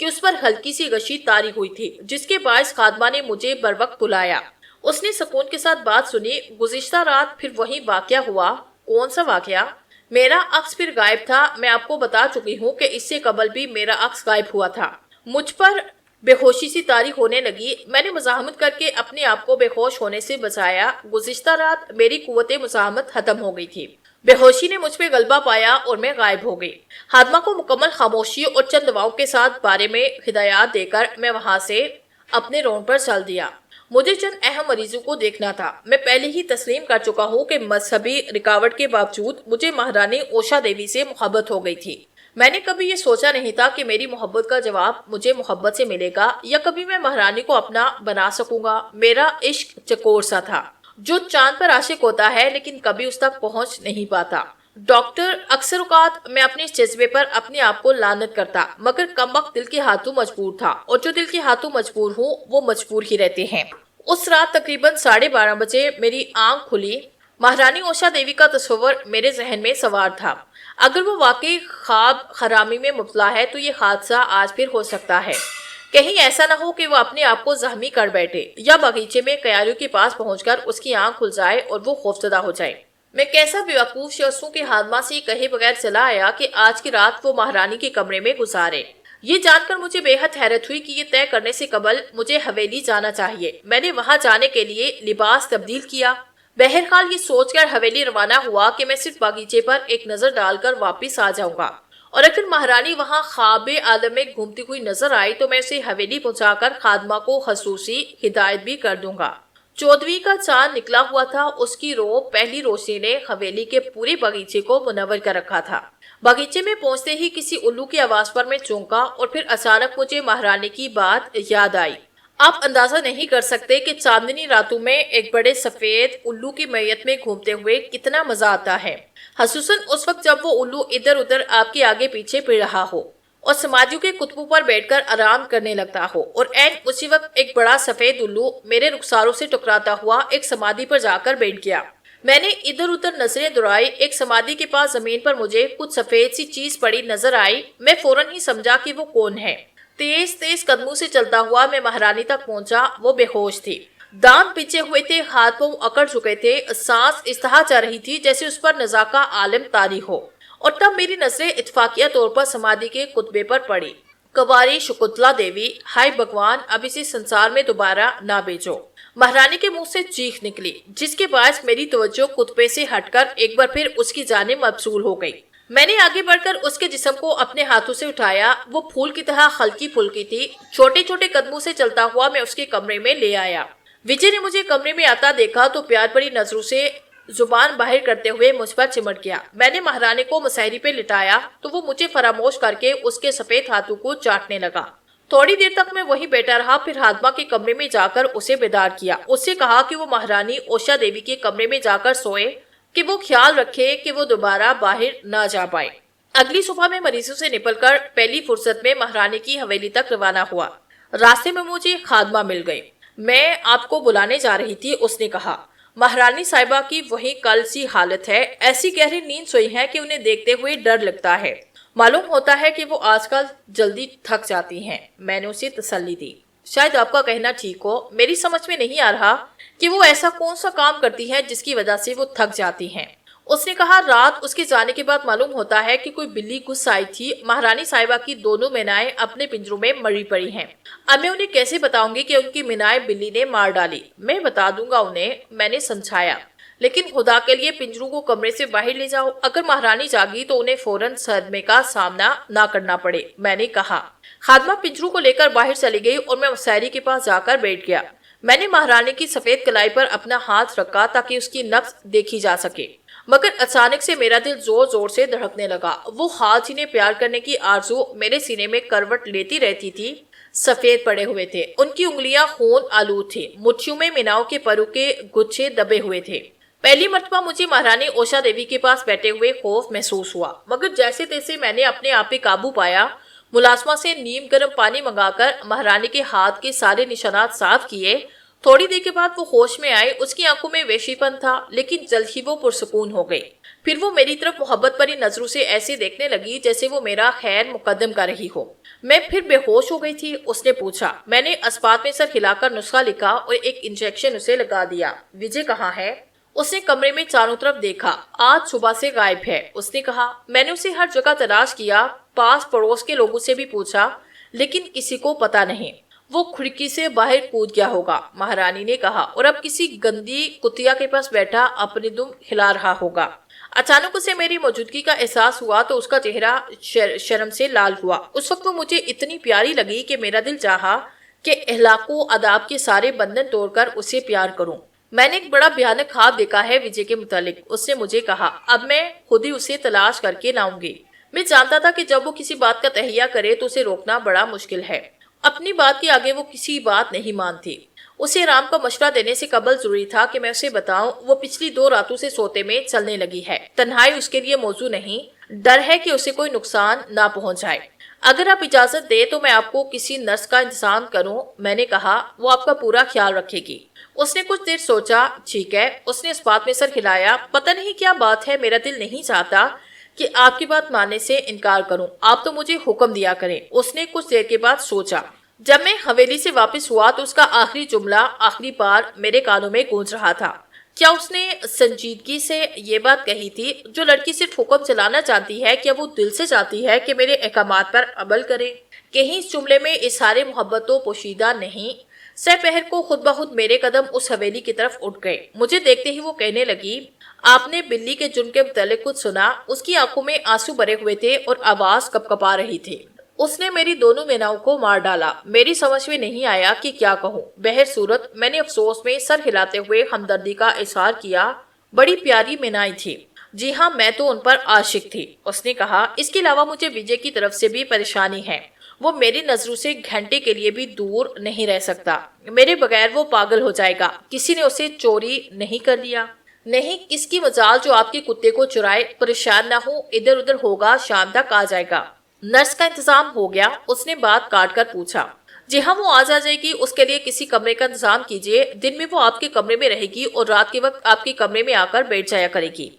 कि उस पर हल्की सी गशी तारी हुई थी, जिसके बायस खादमा ने मुझे बर वक्त बुलाया। उसने सुकून के साथ बात सुनी। गुज़िश्ता रात फिर वही वाकया हुआ। कौन सा वाकया? मेरा अक्स फिर गायब था। मैं आपको बता चुकी हूँ कि इससे कबल भी मेरा अक्स गायब हुआ था। मुझ पर बेहोशी सी तारी होने लगी। मैंने मुज़ाहमत करके अपने आप को बेहोश होने से बचाया। गुज़िश्ता रात मेरी कुव्वते मुज़ाहमत खत्म हो गई थी। बेहोशी ने मुझ पे गलबा पाया और मैं गायब हो गई। हादमा को मुकम्मल खामोशी और चंद दवाओं के साथ बारे में हिदायत देकर मैं वहां से अपने रोड पर चल दिया। मुझे चंद अहम मरीजों को देखना था। मैं पहले ही तस्लीम कर चुका हूँ कि मजहबी रुकावट के बावजूद मुझे महारानी ओषा देवी से मोहब्बत हो गई थी। मैंने कभी ये सोचा नहीं था कि मेरी मोहब्बत का जवाब मुझे मोहब्बत से मिलेगा या कभी मैं महारानी को अपना बना सकूंगा। मेरा इश्क चकोर सा था, जो चांद पर आशिक होता है लेकिन कभी उस तक पहुंच नहीं पाता। डॉक्टर, अक्सर औकात मैं अपने इस जज्बे पर अपने आप को लानत करता, मगर कमबख्त दिल के हाथों मजबूर था और जो दिल के हाथों मजबूर हूँ वो मजबूर ही रहते हैं। उस रात तकरीबन 12:30 बजे मेरी आंख खुली। महारानी ओषा देवी का तस्वर मेरे जहन में सवार था। अगर वो वाकई ख्वाब खरामी में मुबतला है तो ये हादसा आज फिर हो सकता है। कहीं ऐसा ना हो कि वो अपने आप को जख्मी कर बैठे या बगीचे में क्यारियों के पास पहुंचकर उसकी आंख खुल जाए और वो खौफजदा हो जाए। मैं कैसा बेवकूफ शख्स हूं कि हादमा से कहे बगैर चला आया कि आज की रात वो महारानी के कमरे में गुजारे। ये जानकर मुझे बेहद हैरत हुई कि ये तय करने से कबल मुझे हवेली जाना चाहिए। मैंने वहां जाने के लिए लिबास तब्दील किया। बहरहाल ये सोचकर हवेली रवाना हुआ कि मैं सिर्फ बागीचे पर एक नजर डालकर वापस आ जाऊंगा और अगर महारानी वहां ख्वाबे आलम में घूमती हुई नजर आई तो मैं उसे हवेली पहुंचाकर खादमा को खसूसी हिदायत भी कर दूंगा। 14वीं का चांद निकला हुआ था। उसकी पहली रोशनी ने हवेली के पूरे बगीचे को मुनव्वर कर रखा था। बगीचे में पहुंचते ही किसी उल्लू की आवाज पर मैं चौंका और फिर अचानक मुझे महारानी की बात याद आई। आप अंदाजा नहीं कर सकते कि चांदनी रातों में एक बड़े सफेद उल्लू की मैयत में घूमते हुए कितना मजा आता है, खसूसन उस वक्त जब वो उल्लू इधर उधर आपके आगे पीछे फिर रहा हो और समाधियों के कुतबों पर बैठकर आराम करने लगता हो और ऐन उसी वक्त एक बड़ा सफेद उल्लू मेरे रुखसारों से टकराता हुआ एक समाधि पर जाकर बैठ गया। मैंने इधर उधर नजरें दौड़ाई। एक समाधि के पास जमीन पर मुझे कुछ सफेद सी चीज पड़ी नजर आई। मैं फौरन ही समझा कि वो कौन है। तेज तेज कदमों से चलता हुआ मैं महारानी तक पहुंचा। वो बेहोश थी, दांत पिचे हुए थे, हाथ पांव अकड़ चुके थे, सांस इस तरह जा रही थी जैसे उस पर नजाका आलम तारी हो। और तब मेरी नजरें इत्फाकिया तौर पर समाधि के कुतबे पर पड़ी। कुंवारी शकुंतला देवी, हाय भगवान, अब इसी संसार में दोबारा ना भेजो। महारानी के मुंह से चीख निकली, जिसके बाद मेरी तवज्जो कुतबे से हटकर एक बार फिर उसकी जानिब मबसूल हो गई। मैंने आगे बढ़कर उसके जिस्म को अपने हाथों से उठाया। वो फूल की तरह हल्की फुल्की थी। छोटे छोटे कदमों से चलता हुआ मैं उसके कमरे में ले आया। विजय ने मुझे कमरे में आता देखा तो प्यार भरी नजरों से जुबान बाहर करते हुए मुझ पर चिमट गया। मैंने महारानी को मुसहरी पे लिटाया तो वो मुझे फरामोश करके उसके सफेद हाथों को चाटने लगा। थोड़ी देर तक मैं वहीं बैठा रहा, फिर हातमा के कमरे में जाकर उसे बेदार किया। उससे कहा कि वो महारानी ओषा देवी के कमरे में जाकर सोए, कि वो ख्याल रखे कि वो दोबारा बाहर ना जा पाए। अगली सुबह मैं मरीजों से निपटकर पहली फुर्सत में महारानी की हवेली तक रवाना हुआ। रास्ते में मुझे खादमा मिल गई। मैं आपको बुलाने जा रही थी, उसने कहा। महारानी साहिबा की वही कल सी हालत है, ऐसी गहरी नींद सोई है कि उन्हें देखते हुए डर लगता है। मालूम होता है कि वो आजकल जल्दी थक जाती हैं। मैंने उसे तसल्ली दी। शायद आपका कहना ठीक हो, मेरी समझ में नहीं आ रहा कि वो ऐसा कौन सा काम करती हैं जिसकी वजह से वो थक जाती हैं। उसने कहा, रात उसके जाने के बाद मालूम होता है कि कोई बिल्ली घुस आई थी। महारानी साहिबा की दोनों मीनाएं अपने पिंजरों में मरी पड़ी हैं। अब मैं उन्हें कैसे बताऊंगी कि उनकी मीनाएं बिल्ली ने मार डाली। मैं बता दूंगा उन्हें, मैंने समझाया, लेकिन खुदा के लिए पिंजरों को कमरे से बाहर ले जाओ। अगर महारानी जागी तो उन्हें फौरन सदमे का सामना ना करना पड़े, मैंने कहा। खादमा पिंजरों को लेकर बाहर चली गई और मैं मुसहरी के पास जाकर बैठ गया। मैंने महारानी की सफेद कलाई पर अपना हाथ रखा ताकि उसकी नब्ज देखी जा सके, मगर अचानक से मेरा दिल जोर जोर से धड़कने लगा। वो हाथ जिन्हें प्यार करने की आरज़ू मेरे सीने में करवट लेती रहती थी, सफेद पड़े हुए थे। उनकी उंगलियां खून आलूद थी। मुट्ठियों में मीनाओं के परों के गुच्छे दबे हुए थे। पहली मर्तबा मुझे महारानी ओषा देवी के पास बैठे हुए खौफ महसूस हुआ, मगर जैसे तैसे मैंने अपने आप पे काबू पाया। मुलाजमा से नीम गर्म पानी मंगाकर महारानी के हाथ के सारे निशानात साफ किए। थोड़ी देर के बाद वो होश में आई। उसकी आंखों में वेशीपन था, लेकिन जल्द ही वो पुरसुकून हो गई। फिर वो मेरी तरफ मोहब्बत भरी नजरों से ऐसे देखने लगी जैसे वो मेरा खैर मुकद्दम कर रही हो। मैं फिर बेहोश हो गई थी। उसने पूछा। मैंने अस्पात में सर हिलाकर नुस्खा लिखा और एक इंजेक्शन उसे लगा दिया। विजय कहाँ है? उसने कमरे में चारों तरफ देखा। आज सुबह से गायब है, उसने कहा। मैंने उसे हर जगह तलाश किया, पास पड़ोस के लोगों से भी पूछा, लेकिन किसी को पता नहीं। वो खिड़की से बाहर कूद गया होगा, महारानी ने कहा, और अब किसी गंदी कुतिया के पास बैठा अपनी दुम हिला रहा होगा। अचानक उसे मेरी मौजूदगी का एहसास हुआ तो उसका चेहरा शर्म से लाल हुआ। उस वक्त वो मुझे इतनी प्यारी लगी कि मेरा दिल चाहा कि अहलाको अदाब के सारे बंधन तोड़कर उसे प्यार करूं। मैंने एक बड़ा भयानक ख्वाब देखा है विजय के मुतालिक, उसने मुझे कहा। अब मैं खुद ही उसे तलाश करके लाऊंगी। मैं जानता था कि जब वो किसी बात का तहैया करे तो उसे रोकना बड़ा मुश्किल है। अपनी बात के आगे वो किसी बात नहीं मानती। उसे आराम का मशवरा देने से कबल जरूरी था कि मैं उसे बताऊं वो पिछली 2 रातों से सोते में चलने लगी है। तन्हाई उसके लिए मौजू नहीं, डर है कि उसे कोई नुकसान ना पहुंच जाए। अगर आप इजाजत दे तो मैं आपको किसी नर्स का इंतजाम करूं, मैंने कहा। वो आपका पूरा ख्याल रखेगी। उसने कुछ देर सोचा। ठीक है, उसने इस बात में सर हिलाया। पता नहीं क्या बात है, मेरा दिल नहीं चाहता कि आपकी बात मानने से इनकार करूं। आप तो मुझे हुक्म दिया करें। उसने कुछ देर के बाद सोचा। जब मैं हवेली से वापस हुआ तो उसका आखिरी जुमला आखिरी बार मेरे कानों में गूंज रहा था। क्या उसने संजीदगी से ये बात कही थी? जो लड़की सिर्फ हुक्म चलाना चाहती है, क्या वो दिल से चाहती है कि मेरे अहकामात पर अमल करे? कहीं इस जुमले में इशारे मोहब्बत तो पोशीदा नहीं? सपहर को खुद ब खुद मेरे कदम उस हवेली की तरफ उठ गए। मुझे देखते ही वो कहने लगी, आपने बिल्ली के जुर्म के मुतालिक कुछ सुना? उसकी आंखों में आंसू भरे हुए थे और आवाज कपकपा रही थी। उसने मेरी दोनों मीनाओं को मार डाला। मेरी समझ में नहीं आया कि क्या कहूँ। बहर सूरत मैंने अफसोस में सर हिलाते हुए हमदर्दी का इजहार किया। बड़ी प्यारी मीनाएं थी। जी हाँ, मैं तो उन पर आशिक थी, उसने कहा। इसके अलावा मुझे विजय की तरफ से भी परेशानी है। वो मेरी नजरों से घंटे के लिए भी दूर नहीं रह सकता। मेरे बगैर वो पागल हो जाएगा। किसी ने उसे चोरी नहीं कर लिया? नहीं, किसकी मजाल जो आपके कुत्ते को चुराए। परेशान ना हो, इधर उधर होगा, शाम तक आ जाएगा। नर्स का इंतजाम हो गया? उसने बात काट कर पूछा। जी हाँ, वो आज आ जाएगी। उसके लिए किसी कमरे का इंतजाम कीजिए। दिन में वो आपके कमरे में रहेगी और रात के वक्त आपके कमरे में आकर बैठ जाया करेगी।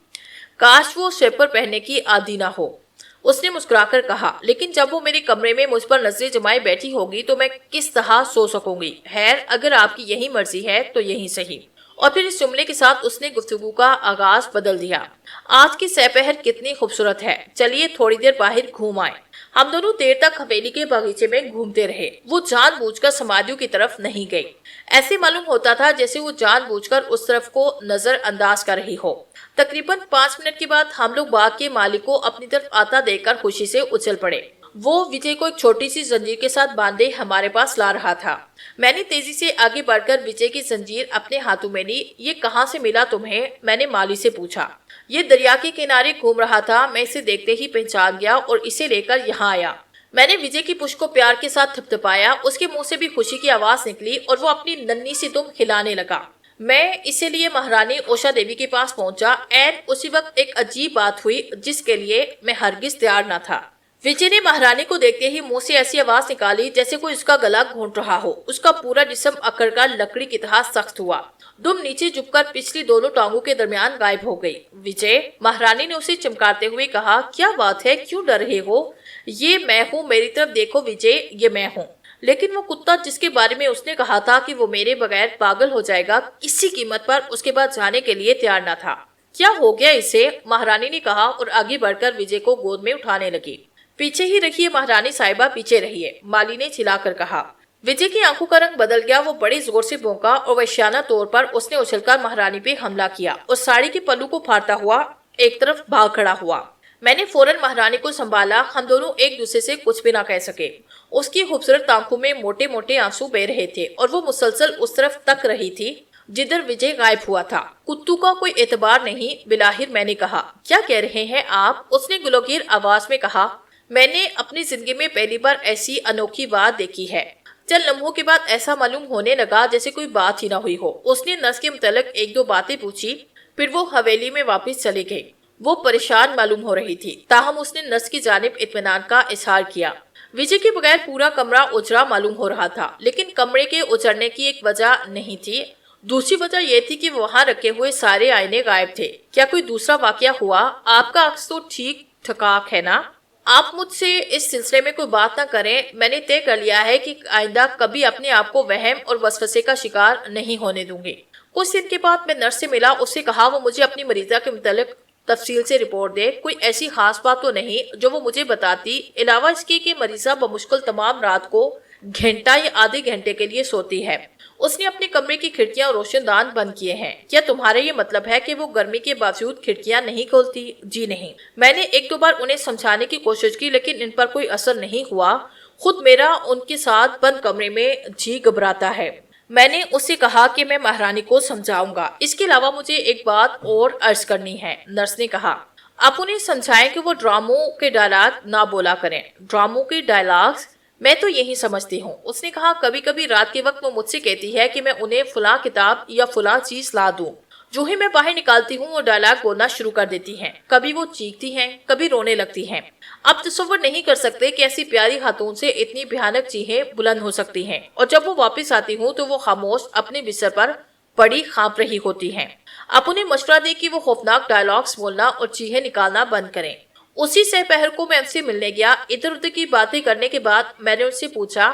काश वो स्वेपर पहनने की आदी ना हो, उसने मुस्कुराकर कहा। लेकिन जब वो मेरे कमरे में मुझ पर नजरें जमाए बैठी होगी तो मैं किस तरह सो सकूंगी? खैर, अगर आपकी यही मर्जी है तो यही सही। और फिर इस जुमले के साथ उसने गुफ्तगू का आगाज बदल दिया। आज की सपहर कितनी खूबसूरत है, चलिए थोड़ी देर बाहर घूम आए। हम दोनों देर तक हवेली के बगीचे में घूमते रहे। वो जानबूझकर समाधियों की तरफ नहीं गई। ऐसे मालूम होता था जैसे वो जानबूझकर उस तरफ को नजरअंदाज कर रही हो। तकरीबन 5 मिनट के बाद हम लोग बाग के मालिक को अपनी तरफ आता देखकर खुशी से उछल पड़े। वो विजय को एक छोटी सी जंजीर के साथ बांधे हमारे पास ला रहा था। मैंने तेजी से आगे बढ़कर विजय की जंजीर अपने हाथों में ली। ये कहाँ से मिला तुम्हें? मैंने माली से पूछा। ये दरिया के किनारे घूम रहा था, मैं इसे देखते ही पहचान गया और इसे लेकर यहाँ आया। मैंने विजय की पुष्ट को प्यार के साथ थपथपाया। उसके मुंह से भी खुशी की आवाज निकली और वो अपनी नन्ही सी दुम हिलाने लगा। मैं इसे लिए महारानी ओषा देवी के पास पहुंचा। एन उसी वक्त एक अजीब बात हुई जिसके लिए मैं हरगिज तैयार न था। विजय ने महारानी को देखते ही मुंह से ऐसी आवाज निकाली जैसे कोई उसका गला घोंट रहा हो। उसका पूरा जिस्म अकड़कर लकड़ी की तरह सख्त हुआ। दुम नीचे झुककर पिछली दोनों टांगों के दरमियान गायब हो गई। विजय, महारानी ने उसे चमकाते हुए कहा, क्या बात है, क्यों डर रहे हो? ये मैं हूँ, मेरी तरफ देखो विजय, ये मैं हूँ। लेकिन वो कुत्ता जिसके बारे में उसने कहा था कि वो मेरे बगैर पागल हो जाएगा, किसी कीमत पर उसके बाद जाने के लिए तैयार न था। क्या हो गया इसे? महारानी ने कहा और आगे बढ़कर विजय को गोद में उठाने लगी। पीछे ही रहिए महारानी साहिबा, पीछे रहिए, माली ने चिल्लाकर कहा। विजय की आंखों का रंग बदल गया। वो बड़ी जोर से भौंका और वैश्याना तौर पर उसने उछलकर महारानी पे हमला किया और साड़ी के पल्लू को फाड़ता हुआ एक तरफ भाग खड़ा हुआ। मैंने फौरन महारानी को संभाला। हम दोनों एक दूसरे से कुछ भी ना कह सके। उसकी खूबसूरत आंखों में मोटे मोटे आंसू बह रहे थे और वो मुसलसल उस तरफ तक रही थी जिधर विजय गायब हुआ था। कुत्तू का कोई एतबार नहीं, बिलाहिर, मैंने कहा। क्या कह रहे हैं आप? उसने गुलगीर आवाज में कहा। मैंने अपनी जिंदगी में पहली बार ऐसी अनोखी बात देखी है। चंद लम्हों के बाद ऐसा मालूम होने लगा जैसे कोई बात ही ना हुई हो। उसने नर्स के मुतल्लिक एक दो बातें पूछी, फिर वो हवेली में वापस चली गई। वो परेशान मालूम हो रही थी, ताहम उसने नर्स की जानिब इत्मीनान का इजहार किया। विजय के बगैर पूरा कमरा उजड़ा मालूम हो रहा था, लेकिन कमरे के उजड़ने की एक वजह नहीं थी। दूसरी वजह यह थी कि वहां रखे हुए सारे आईने गायब थे। क्या कोई दूसरा वाकया हुआ? आपका अक्स तो ठीक ठकाक है ना? आप मुझसे इस सिलसिले में कोई बात ना करें। मैंने तय कर लिया है कि आइंदा कभी अपने आप को वहम और वसवसे का शिकार नहीं होने दूंगी। कुछ दिन के बाद मैं नर्स से मिला। उससे कहा वो मुझे अपनी मरीजा के मुतालिक तफसील से रिपोर्ट दे। कोई ऐसी खास बात तो नहीं जो वो मुझे बताती, अलावा इसके कि मरीजा बमुश्किल तमाम रात को घंटा या आधे घंटे के लिए सोती है। उसने अपने कमरे की खिड़कियां और रोशनदान बंद किए हैं। क्या तुम्हारा ये मतलब है कि वो गर्मी के बावजूद खिड़कियां नहीं खोलती? जी नहीं। मैंने एक दो बार उन्हें समझाने की कोशिश की, लेकिन इन पर कोई असर नहीं हुआ। खुद मेरा उनके साथ बंद कमरे में जी घबराता है। मैंने उससे कहा कि मैं महारानी को समझाऊंगा। इसके अलावा मुझे एक बात और अर्ज करनी है। नर्स ने कहा, आप उन्हें समझाएं कि वो ड्रामों के डायलॉग ना बोला करें। ड्रामों के डायलॉग्स? मैं तो यही समझती हूँ। उसने कहा, कभी कभी रात के वक्त वो मुझसे कहती है कि मैं उन्हें फुला किताब या फुला चीज ला दूं। जो ही मैं बाहर निकालती हूँ वो डायलॉग बोलना शुरू कर देती हैं। कभी वो चीखती हैं, कभी रोने लगती हैं। आप तसव्वुर नहीं कर सकते कि ऐसी प्यारी खातून से इतनी भयानक चीखें बुलंद हो सकती हैं। और जब वो वापस आती हूँ तो वो खामोश अपने बिस्तर पर पड़ी खांप रही होती हैं। आप उन्हें मशवरा दे कि वो खौफनाक डायलॉग्स बोलना और चीखें निकालना बंद करें। उसी सहपहर को मैं उनसे मिलने गया। इधर उधर की बातें करने के बाद मैंने उनसे पूछा,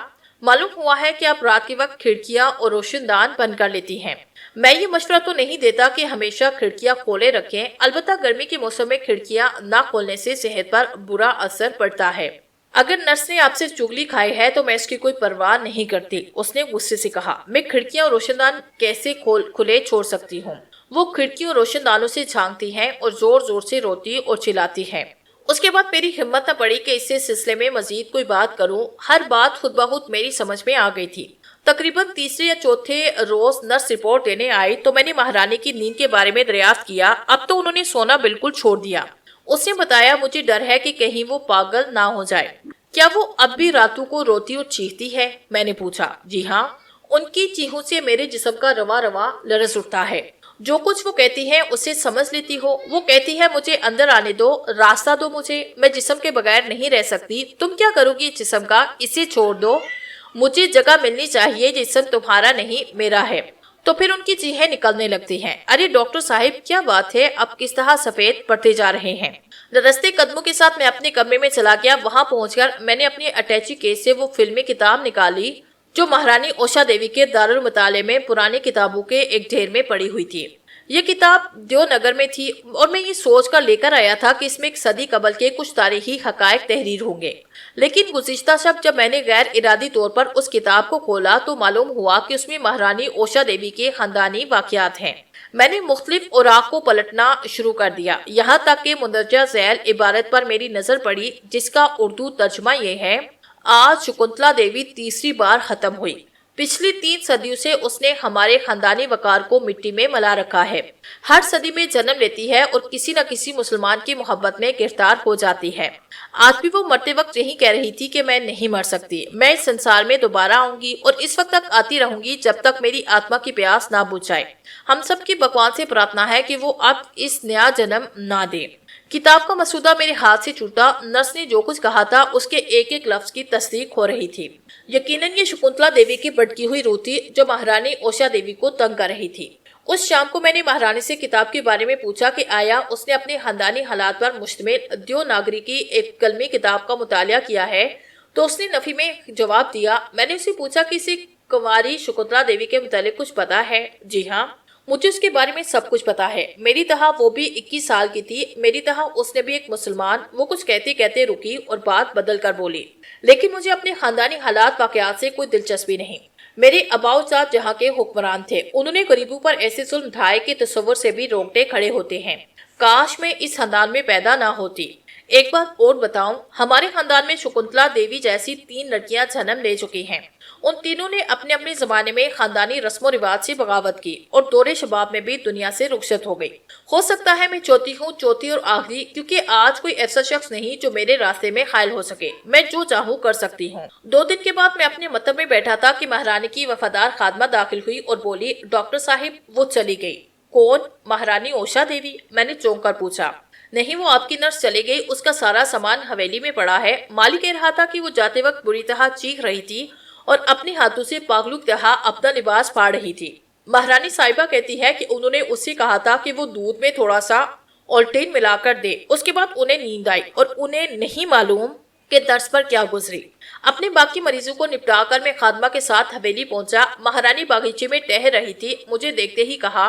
मालूम हुआ है कि आप रात के वक्त खिड़कियां और रोशनदान बंद कर लेती हैं। मैं ये मशवरा तो नहीं देता कि हमेशा खिड़कियां खोले रखें, अलबत्ता गर्मी के मौसम में खिड़कियां ना खोलने से सेहत पर बुरा असर पड़ता है। अगर नर्स ने आपसे चुगली खाई है तो मैं इसकी कोई परवाह नहीं करती। उसने गुस्से से कहा, मैं खिड़कियां और रोशनदान कैसे खुले छोड़ सकती हूँ? वो खिड़कियों और रोशनदानों से झांकती हैं और जोर जोर से रोती और चिल्लाती हैं। उसके बाद मेरी हिम्मत न पड़ी कि इससे सिलसिले में मजीद कोई बात करूं। हर बात खुद ब खुद मेरी समझ में आ गई थी। तकरीबन तीसरे या चौथे रोज नर्स रिपोर्ट देने आई तो मैंने महारानी की नींद के बारे में दरियाफ्त किया। अब तो उन्होंने सोना बिल्कुल छोड़ दिया। उसने बताया, मुझे डर है कि कहीं वो पागल ना हो जाए। क्या वो अब भी रातों को रोती और चीखती है? मैंने पूछा। जी हाँ, उनकी चीखों से मेरे जिस्म का रवा रवा लरज उठता है। जो कुछ वो कहती है उसे समझ लेती हो। वो कहती है, मुझे अंदर आने दो, रास्ता दो मुझे, मैं जिस्म के बगैर नहीं रह सकती। तुम क्या करोगी जिस्म का? इसे छोड़ दो, मुझे जगह मिलनी चाहिए। जिस्म तुम्हारा नहीं मेरा है। तो फिर उनकी चीखें निकलने लगती हैं। अरे डॉक्टर साहिब, क्या बात है? अब किस तरह सफेद पड़ते जा रहे हैं। रस्ते कदमों के साथ मैं अपने कमरे में चला गया। वहां पहुंचकर मैंने अपनी अटैची केस से वो फिल्मी किताब निकाली जो महारानी ओषा देवी के दारुल मुताले में पुरानी किताबों के एक ढेर में पड़ी हुई थी। یہ کتاب دیونگر میں تھی اور میں یہ سوچ کر لے کر آیا تھا کہ اس میں ایک صدی قبل کے کچھ تاریخی حقائق تحریر ہوں گے، لیکن گزشتہ شب جب میں نے غیر ارادی طور پر اس کتاب کو کھولا تو معلوم ہوا کہ اس میں مہارانی اوشا دیوی کے خاندانی واقعات ہیں۔ میں نے مختلف اوراق کو پلٹنا شروع کر دیا، یہاں تک کہ مندرجہ ذیل عبارت پر میری نظر پڑی، جس کا اردو ترجمہ یہ ہے: آج شکنتلا دیوی تیسری بار ختم ہوئی۔ پچھلی 3 صدیوں سے اس نے ہمارے خاندانی وقار کو مٹی میں ملا رکھا ہے۔ ہر صدی میں جنم لیتی ہے اور کسی نہ کسی مسلمان کی محبت میں گرفتار ہو جاتی ہے۔ آج بھی وہ مرتے وقت یہی کہہ رہی تھی کہ میں نہیں مر سکتی، میں اس سنسار میں دوبارہ آؤں گی اور اس وقت تک آتی رہوں گی جب تک میری آتما کی پیاس نہ بجھ جائے۔ ہم سب کی بھگوان سے پرارتھنا ہے کہ وہ اب اس نیا جنم نہ دے۔ کتاب کا مسودہ میرے ہاتھ سے چھوٹا۔ نرس نے جو کچھ کہا تھا اس کے ایک ایک لفظ کی تصدیق ہو رہی تھی۔ یقیناً یہ شکنتلا دیوی کی بھٹکی ہوئی روح تھی جو مہارانی اوشا دیوی کو تنگ کر رہی تھی۔ اس شام کو میں نے مہارانی سے کتاب کے بارے میں پوچھا کہ آیا اس نے اپنے خاندانی حالات پر مشتمل دیوناگری کی ایک کلمی کتاب کا مطالعہ کیا ہے، تو اس نے نفی میں جواب دیا۔ میں نے اسے پوچھا کہ اسے کنواری شکنتلا دیوی کے متعلق کچھ پتا ہے؟ جی ہاں، مجھے اس کے بارے میں سب کچھ پتا ہے۔ میری طرح وہ بھی 21 سال کی تھی، میری طرح اس نے بھی ایک مسلمان۔ وہ کچھ کہتے کہتے رکی اور بات بدل کر بولی، لیکن مجھے اپنے خاندانی حالات واقعات سے کوئی دلچسپی نہیں۔ میرے اباؤ جات جہاں کے حکمران تھے، انہوں نے غریبوں پر ایسے ظلم ڈھائے کہ تصور سے بھی رونگٹے کھڑے ہوتے ہیں۔ کاش میں اس خاندان میں پیدا نہ ہوتی۔ ایک بات اور بتاؤں، ہمارے خاندان میں شکنتلا دیوی جیسی 3 لڑکیاں جنم لے چکی ہیں۔ ان تینوں نے اپنے اپنے زمانے میں خاندانی رسم و رواج سے بغاوت کی اور دور شباب میں بھی دنیا سے رخصت ہو گئی۔ ہو سکتا ہے میں چوتھی ہوں، چوتھی اور آخری، کیونکہ آج کوئی ایسا شخص نہیں جو میرے راستے میں حائل ہو سکے۔ میں جو چاہوں کر سکتی ہوں۔ 2 دن کے بعد میں اپنے مکتب میں بیٹھا تھا کہ مہارانی کی وفادار خادمہ داخل ہوئی اور بولی، ڈاکٹر صاحب وہ چلی گئی۔ کون؟ مہارانی اوشا دیوی؟ میں نے چونک کر پوچھا۔ نہیں، وہ آپ کی نرس چلی گئی، اس کا سارا سامان حویلی میں پڑا ہے۔ مالی کہہ رہا تھا کہ وہ جاتے وقت بری طرح چیخ رہی تھی اور اپنے ہاتھوں سے پاگلو کی طرح اپنا لباس پھاڑ رہی تھی۔ مہارانی صاحبہ کہتی ہے کہ انہوں نے اس سے کہا تھا کہ وہ دودھ میں تھوڑا سا اولٹین ملا کر دے۔ اس کے بعد انہیں نیند آئی اور انہیں نہیں معلوم کہ درس پر کیا گزری۔ اپنے باقی مریضوں کو نپٹا کر میں خادمہ کے ساتھ حویلی پہنچا۔ مہارانی باغیچے میں ٹہل رہی تھی۔ مجھے دیکھتے ہی کہا،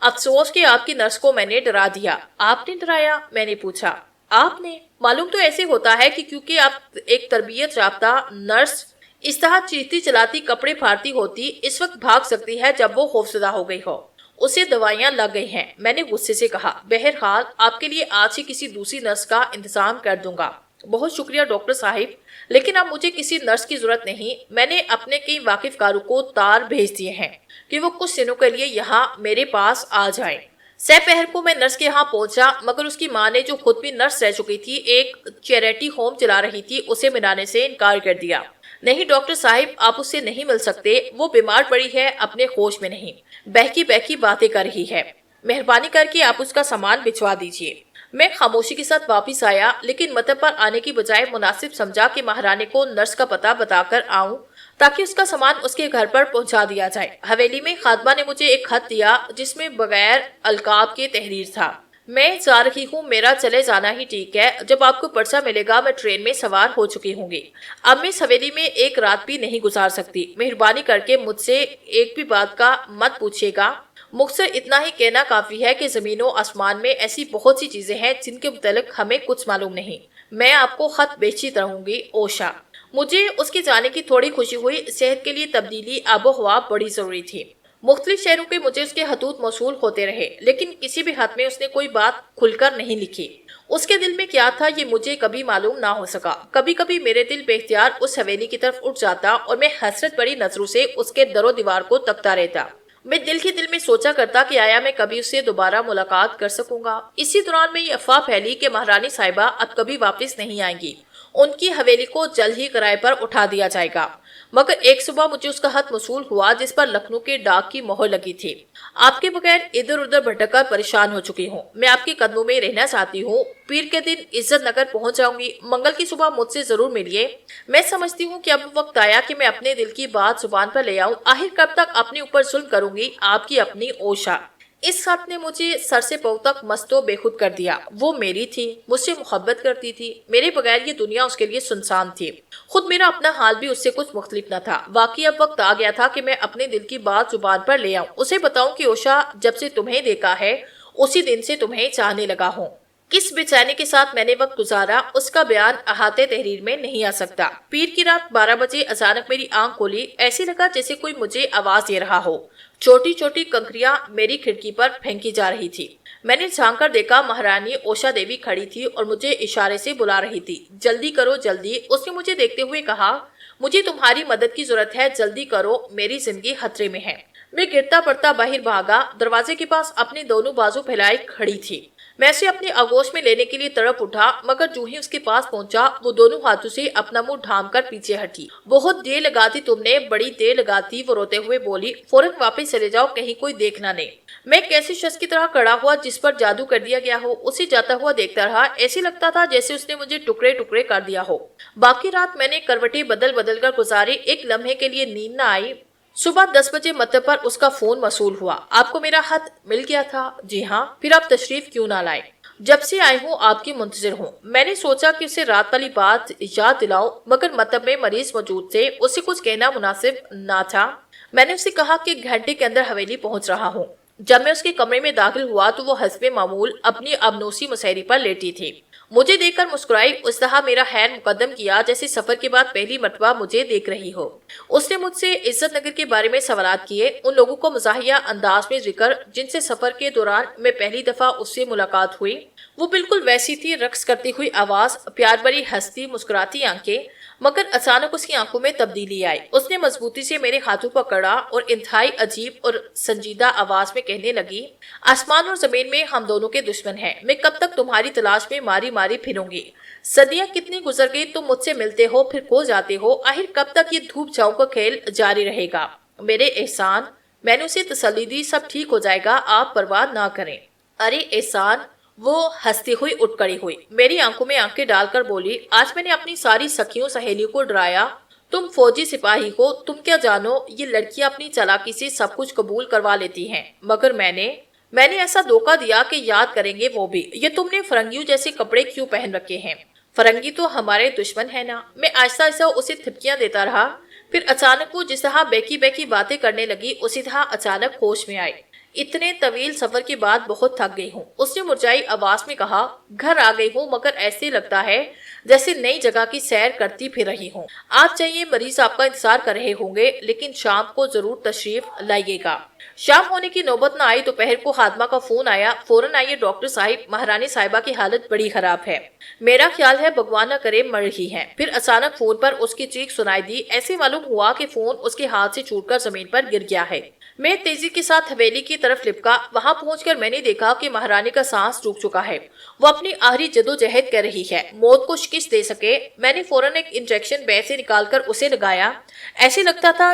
افسوس کہ آپ کی نرس کو میں نے ڈرا دیا۔ آپ نے ڈرایا؟ میں نے پوچھا۔ آپ نے؟ معلوم تو ایسے ہوتا ہے کہ کیونکہ آپ ایک تربیت یافتہ نرس اس طرح چیختی چلاتی کپڑے پھاڑتی ہوتی اس وقت بھاگ سکتی ہے جب وہ خوفزدہ ہو گئی ہو۔ اسے دوائیاں لگ گئی ہیں، میں نے غصے سے کہا۔ بہرحال آپ کے لیے آج ہی کسی دوسری نرس کا انتظام کر دوں گا۔ بہت شکریہ ڈاکٹر صاحب، لیکن اب مجھے کسی نرس کی ضرورت نہیں۔ میں نے اپنے کئی واقف کاروں کو تار بھیج دیے ہیں کہ وہ کچھ دنوں کے لیے یہاں میرے پاس آ جائیں۔ سہ پہر کو میں نرس کے ہاں پہنچا، مگر اس کی ماں نے، جو خود بھی نرس رہ چکی تھی، ایک چیریٹی ہوم چلا رہی تھی، اسے ملانے سے انکار کر دیا۔ نہیں ڈاکٹر صاحب، آپ اس سے نہیں مل سکتے، وہ بیمار پڑی ہے، اپنے ہوش میں نہیں، بہکی بہکی باتیں کر رہی ہے۔ مہربانی کر کے آپ اس کا سامان بھجوا دیجیے۔ میں خاموشی کے ساتھ واپس آیا، لیکن مطلب پر آنے کی بجائے مناسب سمجھا کہ مہارانے کو نرس کا پتہ بتا کر آؤں تاکہ اس کا سامان اس کے گھر پر پہنچا دیا جائے۔ حویلی میں خادمہ نے مجھے ایک خط دیا جس میں بغیر القاب کے تحریر تھا۔ میں جا رہی ہوں، میرا چلے جانا ہی ٹھیک ہے، جب آپ کو پرچہ ملے گا میں ٹرین میں سوار ہو چکی ہوں گی۔ اب میں اس حویلی میں ایک رات بھی نہیں گزار سکتی، مہربانی کر کے مجھ سے ایک بھی بات کا مت پوچھیے گا۔ مختصر اتنا ہی کہنا کافی ہے کہ زمین و آسمان میں ایسی بہت سی چیزیں ہیں جن کے متعلق ہمیں کچھ معلوم نہیں۔ میں آپ کو خط بیچتی رہوں گی، اوشا۔ مجھے اس کے جانے کی تھوڑی خوشی ہوئی، صحت کے لیے تبدیلی، آب و ہوا بڑی ضروری تھی۔ مختلف شہروں کے مجھے اس کے خطوط موصول ہوتے رہے، لیکن کسی بھی خط میں اس نے کوئی بات کھل کر نہیں لکھی۔ اس کے دل میں کیا تھا یہ مجھے کبھی معلوم نہ ہو سکا۔ کبھی کبھی میرے دل بے اختیار اس حویلی کی طرف اٹھ جاتا اور میں حسرت بڑی نظروں سے اس کے در و دیوار کو تکتا رہتا۔ میں دل ہی دل میں سوچا کرتا کہ آیا میں کبھی اس سے دوبارہ ملاقات کر سکوں گا۔ اسی دوران میں یہ افواہ پھیلی کہ مہارانی صاحبہ اب کبھی واپس نہیں آئیں گی، ان کی حویلی کو جلد ہی کرائے پر اٹھا دیا جائے گا۔ مگر ایک صبح مجھے اس کا خط موصول ہوا جس پر لکھنؤ کے ڈاک کی مہر لگی تھی۔ آپ کے بغیر ادھر ادھر بھٹک کر پریشان ہو چکی ہوں، میں آپ کے قدموں میں رہنا چاہتی ہوں۔ پیر کے دن عزت نگر پہنچ جاؤں گی، منگل کی صبح مجھ سے ضرور ملیے۔ میں سمجھتی ہوں کہ اب وقت آیا کہ میں اپنے دل کی بات زبان پر لے آؤں۔ آخر کب تک اپنے اوپر ظلم کروں گی؟ آپ کی اپنی اوشا۔ اس خط نے مجھے سر سے پاؤں تک مست و بے خود کر دیا۔ وہ میری تھی، مجھ سے محبت کرتی تھی، میرے بغیر یہ دنیا اس کے لیے سنسان تھی۔ خود میرا اپنا حال بھی اس سے کچھ مختلف نہ تھا۔ واقعی اب وقت آ گیا تھا کہ میں اپنے دل کی بات زبان پر لے آؤں، اسے بتاؤں کہ اوشا، جب سے تمہیں دیکھا ہے اسی دن سے تمہیں چاہنے لگا ہوں۔ کس بے چینی کے ساتھ میں نے وقت گزارا اس کا بیان احاطے تحریر میں نہیں آ سکتا۔ پیر کی رات 12 بجے اچانک میری آنکھ کھولی، ایسے لگا جیسے کوئی مجھے آواز دے رہا ہو۔ چھوٹی چھوٹی کنکریاں میری کھڑکی پر پھینکی جا رہی تھی۔ میں نے جھانک کر دیکھا، مہارانی اوشا دیوی کھڑی تھی اور مجھے اشارے سے بلا رہی تھی۔ جلدی کرو جلدی، اس نے مجھے دیکھتے ہوئے کہا، مجھے تمہاری مدد کی ضرورت ہے، جلدی کرو، میری زندگی خطرے میں ہے۔ میں گرتا پڑتا باہر بھاگا، دروازے کے پاس اپنے دونوں بازو پھیلائے کھڑی تھی۔ میں اسے اپنے آغوش میں لینے کے لیے تڑپ اٹھا، مگر جو ہی اس کے پاس پہنچا وہ دونوں ہاتھوں سے اپنا منہ ڈھانپ کر پیچھے ہٹی۔ بہت دیر لگاتی تم نے، بڑی دیر لگاتی، وہ روتے ہوئے بولی۔ فوراً واپس چلے جاؤ، کہیں کوئی دیکھنا نہیں۔ میں ایک ایسے شخص کی طرح کھڑا ہوا جس پر جادو کر دیا گیا ہو، اسے جاتا ہوا دیکھتا رہا۔ ایسے لگتا تھا جیسے اس نے مجھے ٹکڑے ٹکڑے کر دیا ہو۔ باقی رات میں نے کروٹیں بدل بدل کر گزاری، ایک لمحے کے لیے نیند نہ آئی۔ صبح 10 بجے مطلب پر اس کا فون موصول ہوا۔ آپ کو میرا خط مل گیا تھا؟ جی ہاں۔ پھر آپ تشریف کیوں نہ لائے؟ جب سے آئی ہوں آپ کی منتظر ہوں۔ میں نے سوچا کہ اسے رات والی بات یاد دلاؤں، مگر مطلب میں مریض موجود تھے، اسے کچھ کہنا مناسب نہ تھا۔ میں نے اسے کہا کہ گھنٹے کے اندر حویلی پہنچ رہا ہوں۔ جب میں اس کے کمرے میں داخل ہوا تو وہ حسب معمول اپنی ابنوسی مسہری پر لیٹی تھی۔ مجھے دیکھ کر مسکرائی، اس طرح میرا خیر مقدم کیا جیسے سفر کے بعد پہلی مرتبہ مجھے دیکھ رہی ہو۔ اس نے مجھ سے عزت نگر کے بارے میں سوالات کیے، ان لوگوں کو مزاحیہ انداز میں ذکر جن سے سفر کے دوران میں پہلی دفعہ اس سے ملاقات ہوئی۔ وہ بالکل ویسی تھی، رقص کرتی ہوئی آواز، پیار بھری ہستی، مسکراتی آنکھیں۔ مگر اچانک اس کی آنکھوں میں تبدیلی آئی۔ اس نے مضبوطی سے میرے ہاتھوں پکڑا اور انتہائی عجیب اور سنجیدہ آواز میں کہنے لگی، آسمان اور زمین میں ہم دونوں کے دشمن ہیں، میں کب تک تمہاری تلاش میں ماری ماری پھروں گی؟ صدیاں کتنی گزر گئی، تم مجھ سے ملتے ہو پھر کھو جاتے ہو، آخر کب تک یہ دھوپ چھاؤں کا کھیل جاری رہے گا؟ میرے احسان، میں نے اسے تسلی دی، سب ٹھیک ہو جائے گا، آپ پرواہ نہ کریں۔ ارے احسان، وہ ہنستی ہوئی اٹھ کھڑی ہوئی، میری آنکھوں میں آنکھیں ڈال کر بولی، آج میں نے اپنی ساری سکھیوں سہیلیوں کو ڈرایا، تم فوجی سپاہی ہو، تم کیا جانو، یہ لڑکیاں اپنی چالاکی سے سب کچھ قبول کروا لیتی ہیں، مگر میں نے ایسا دھوکہ دیا کہ یاد کریں گے وہ بھی۔ یہ تم نے فرنگیوں جیسے کپڑے کیوں پہن رکھے ہیں؟ فرنگی تو ہمارے دشمن ہے نا۔ میں آہستہ آہستہ اسے تھپکیاں دیتا رہا، پھر اچانک وہ جس طرح بیکی بیکی باتیں کرنے لگی اسی طرح اچانک ہوش میں آئی۔ اتنے طویل سفر کے بعد بہت تھک گئی ہوں، اس نے مرجائی آواز میں کہا، گھر آ گئی ہوں مگر ایسے لگتا ہے جیسے نئی جگہ کی سیر کرتی پھر رہی ہوں۔ آپ چاہیے مریض آپ کا انتظار کر رہے ہوں گے، لیکن شام کو ضرور تشریف لائیے گا۔ شام ہونے کی نوبت نہ آئی، دوپہر کو خادمہ کا فون آیا، فوراً آئیے ڈاکٹر صاحب، مہارانی صاحبہ کی حالت بڑی خراب ہے، میرا خیال ہے بھگوان نہ کرے مر رہی ہیں۔ پھر اچانک فون پر اس کی چیخ سنائی دی، ایسے معلوم ہوا کہ فون اس کے ہاتھ سے چھوٹ کر زمین پر گر گیا ہے۔ میں تیزی کے ساتھ حویلی کی طرف لپکا، وہاں پہنچ کر میں نے دیکھا کہ مہارانی کا سانس رک چکا ہے، وہ اپنی آخری جدوجہد کر رہی ہے، موت کو شکست دے سکے۔ میں نے فوراً ایک انجیکشن بیگ سے نکال کر اسے لگایا، ایسے لگتا تھا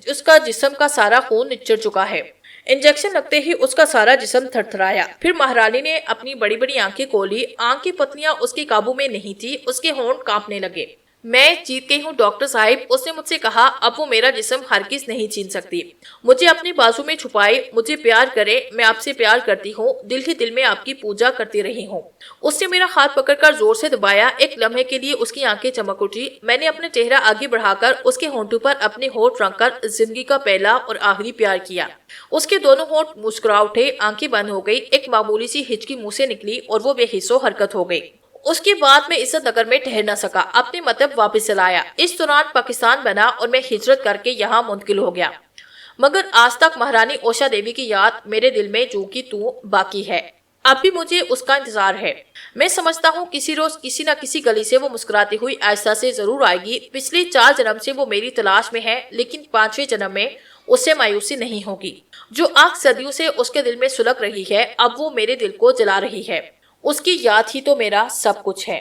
اس کا جسم کا سارا خون نچڑ چکا ہے۔ انجیکشن لگتے ہی اس کا سارا جسم تھر تھرایا، پھر مہارانی نے اپنی بڑی بڑی آنکھیں کھولی، آنکھ کی پتلیاں اس کے قابو میں نہیں تھی، اس کے ہونٹ کانپنے لگے۔ میں جیت گئی ہوں ڈاکٹر صاحب، اس نے مجھ سے کہا، اب وہ میرا جسم ہرگز نہیں چھین سکتی، مجھے اپنے بازو میں چھپائے، مجھے پیار کرے، میں آپ سے پیار کرتی ہوں، دل ہی دل میں آپ کی پوجا کرتی رہی ہوں۔ اس نے میرا ہاتھ پکڑ کر زور سے دبایا، ایک لمحے کے لیے اس کی آنکھیں چمک اٹھی، میں نے اپنا چہرہ آگے بڑھا کر اس کے ہونٹوں پر اپنے ہونٹ رنگ کر زندگی کا پہلا اور آخری پیار کیا۔ اس کے دونوں ہونٹ مسکرا اٹھے، آنکھیں بند ہو گئی، ایک معمولی سی ہچکی منہ سے نکلی اور وہ بے حس و حرکت ہو گئی۔ اس کے بعد میں عزت نگر میں ٹھہر نہ سکا، اپنے مطلب واپس چلایا۔ اس دوران پاکستان بنا اور میں ہجرت کر کے یہاں منتقل ہو گیا، مگر آج تک مہارانی اوشا دیوی کی یاد میرے دل میں جو کی تو باقی ہے، اب بھی مجھے اس کا انتظار ہے۔ میں سمجھتا ہوں کسی روز کسی نہ کسی گلی سے وہ مسکراتی ہوئی آہستہ سے ضرور آئے گی۔ پچھلے 4 جنم سے وہ میری تلاش میں ہے، لیکن 5ویں جنم میں اس سے مایوسی نہیں ہوگی۔ جو آگ صدیوں سے اس کے دل میں سلگ رہی ہے، اب وہ میرے دل کو جلا رہی ہے۔ اس کی یاد ہی تو میرا سب کچھ ہے۔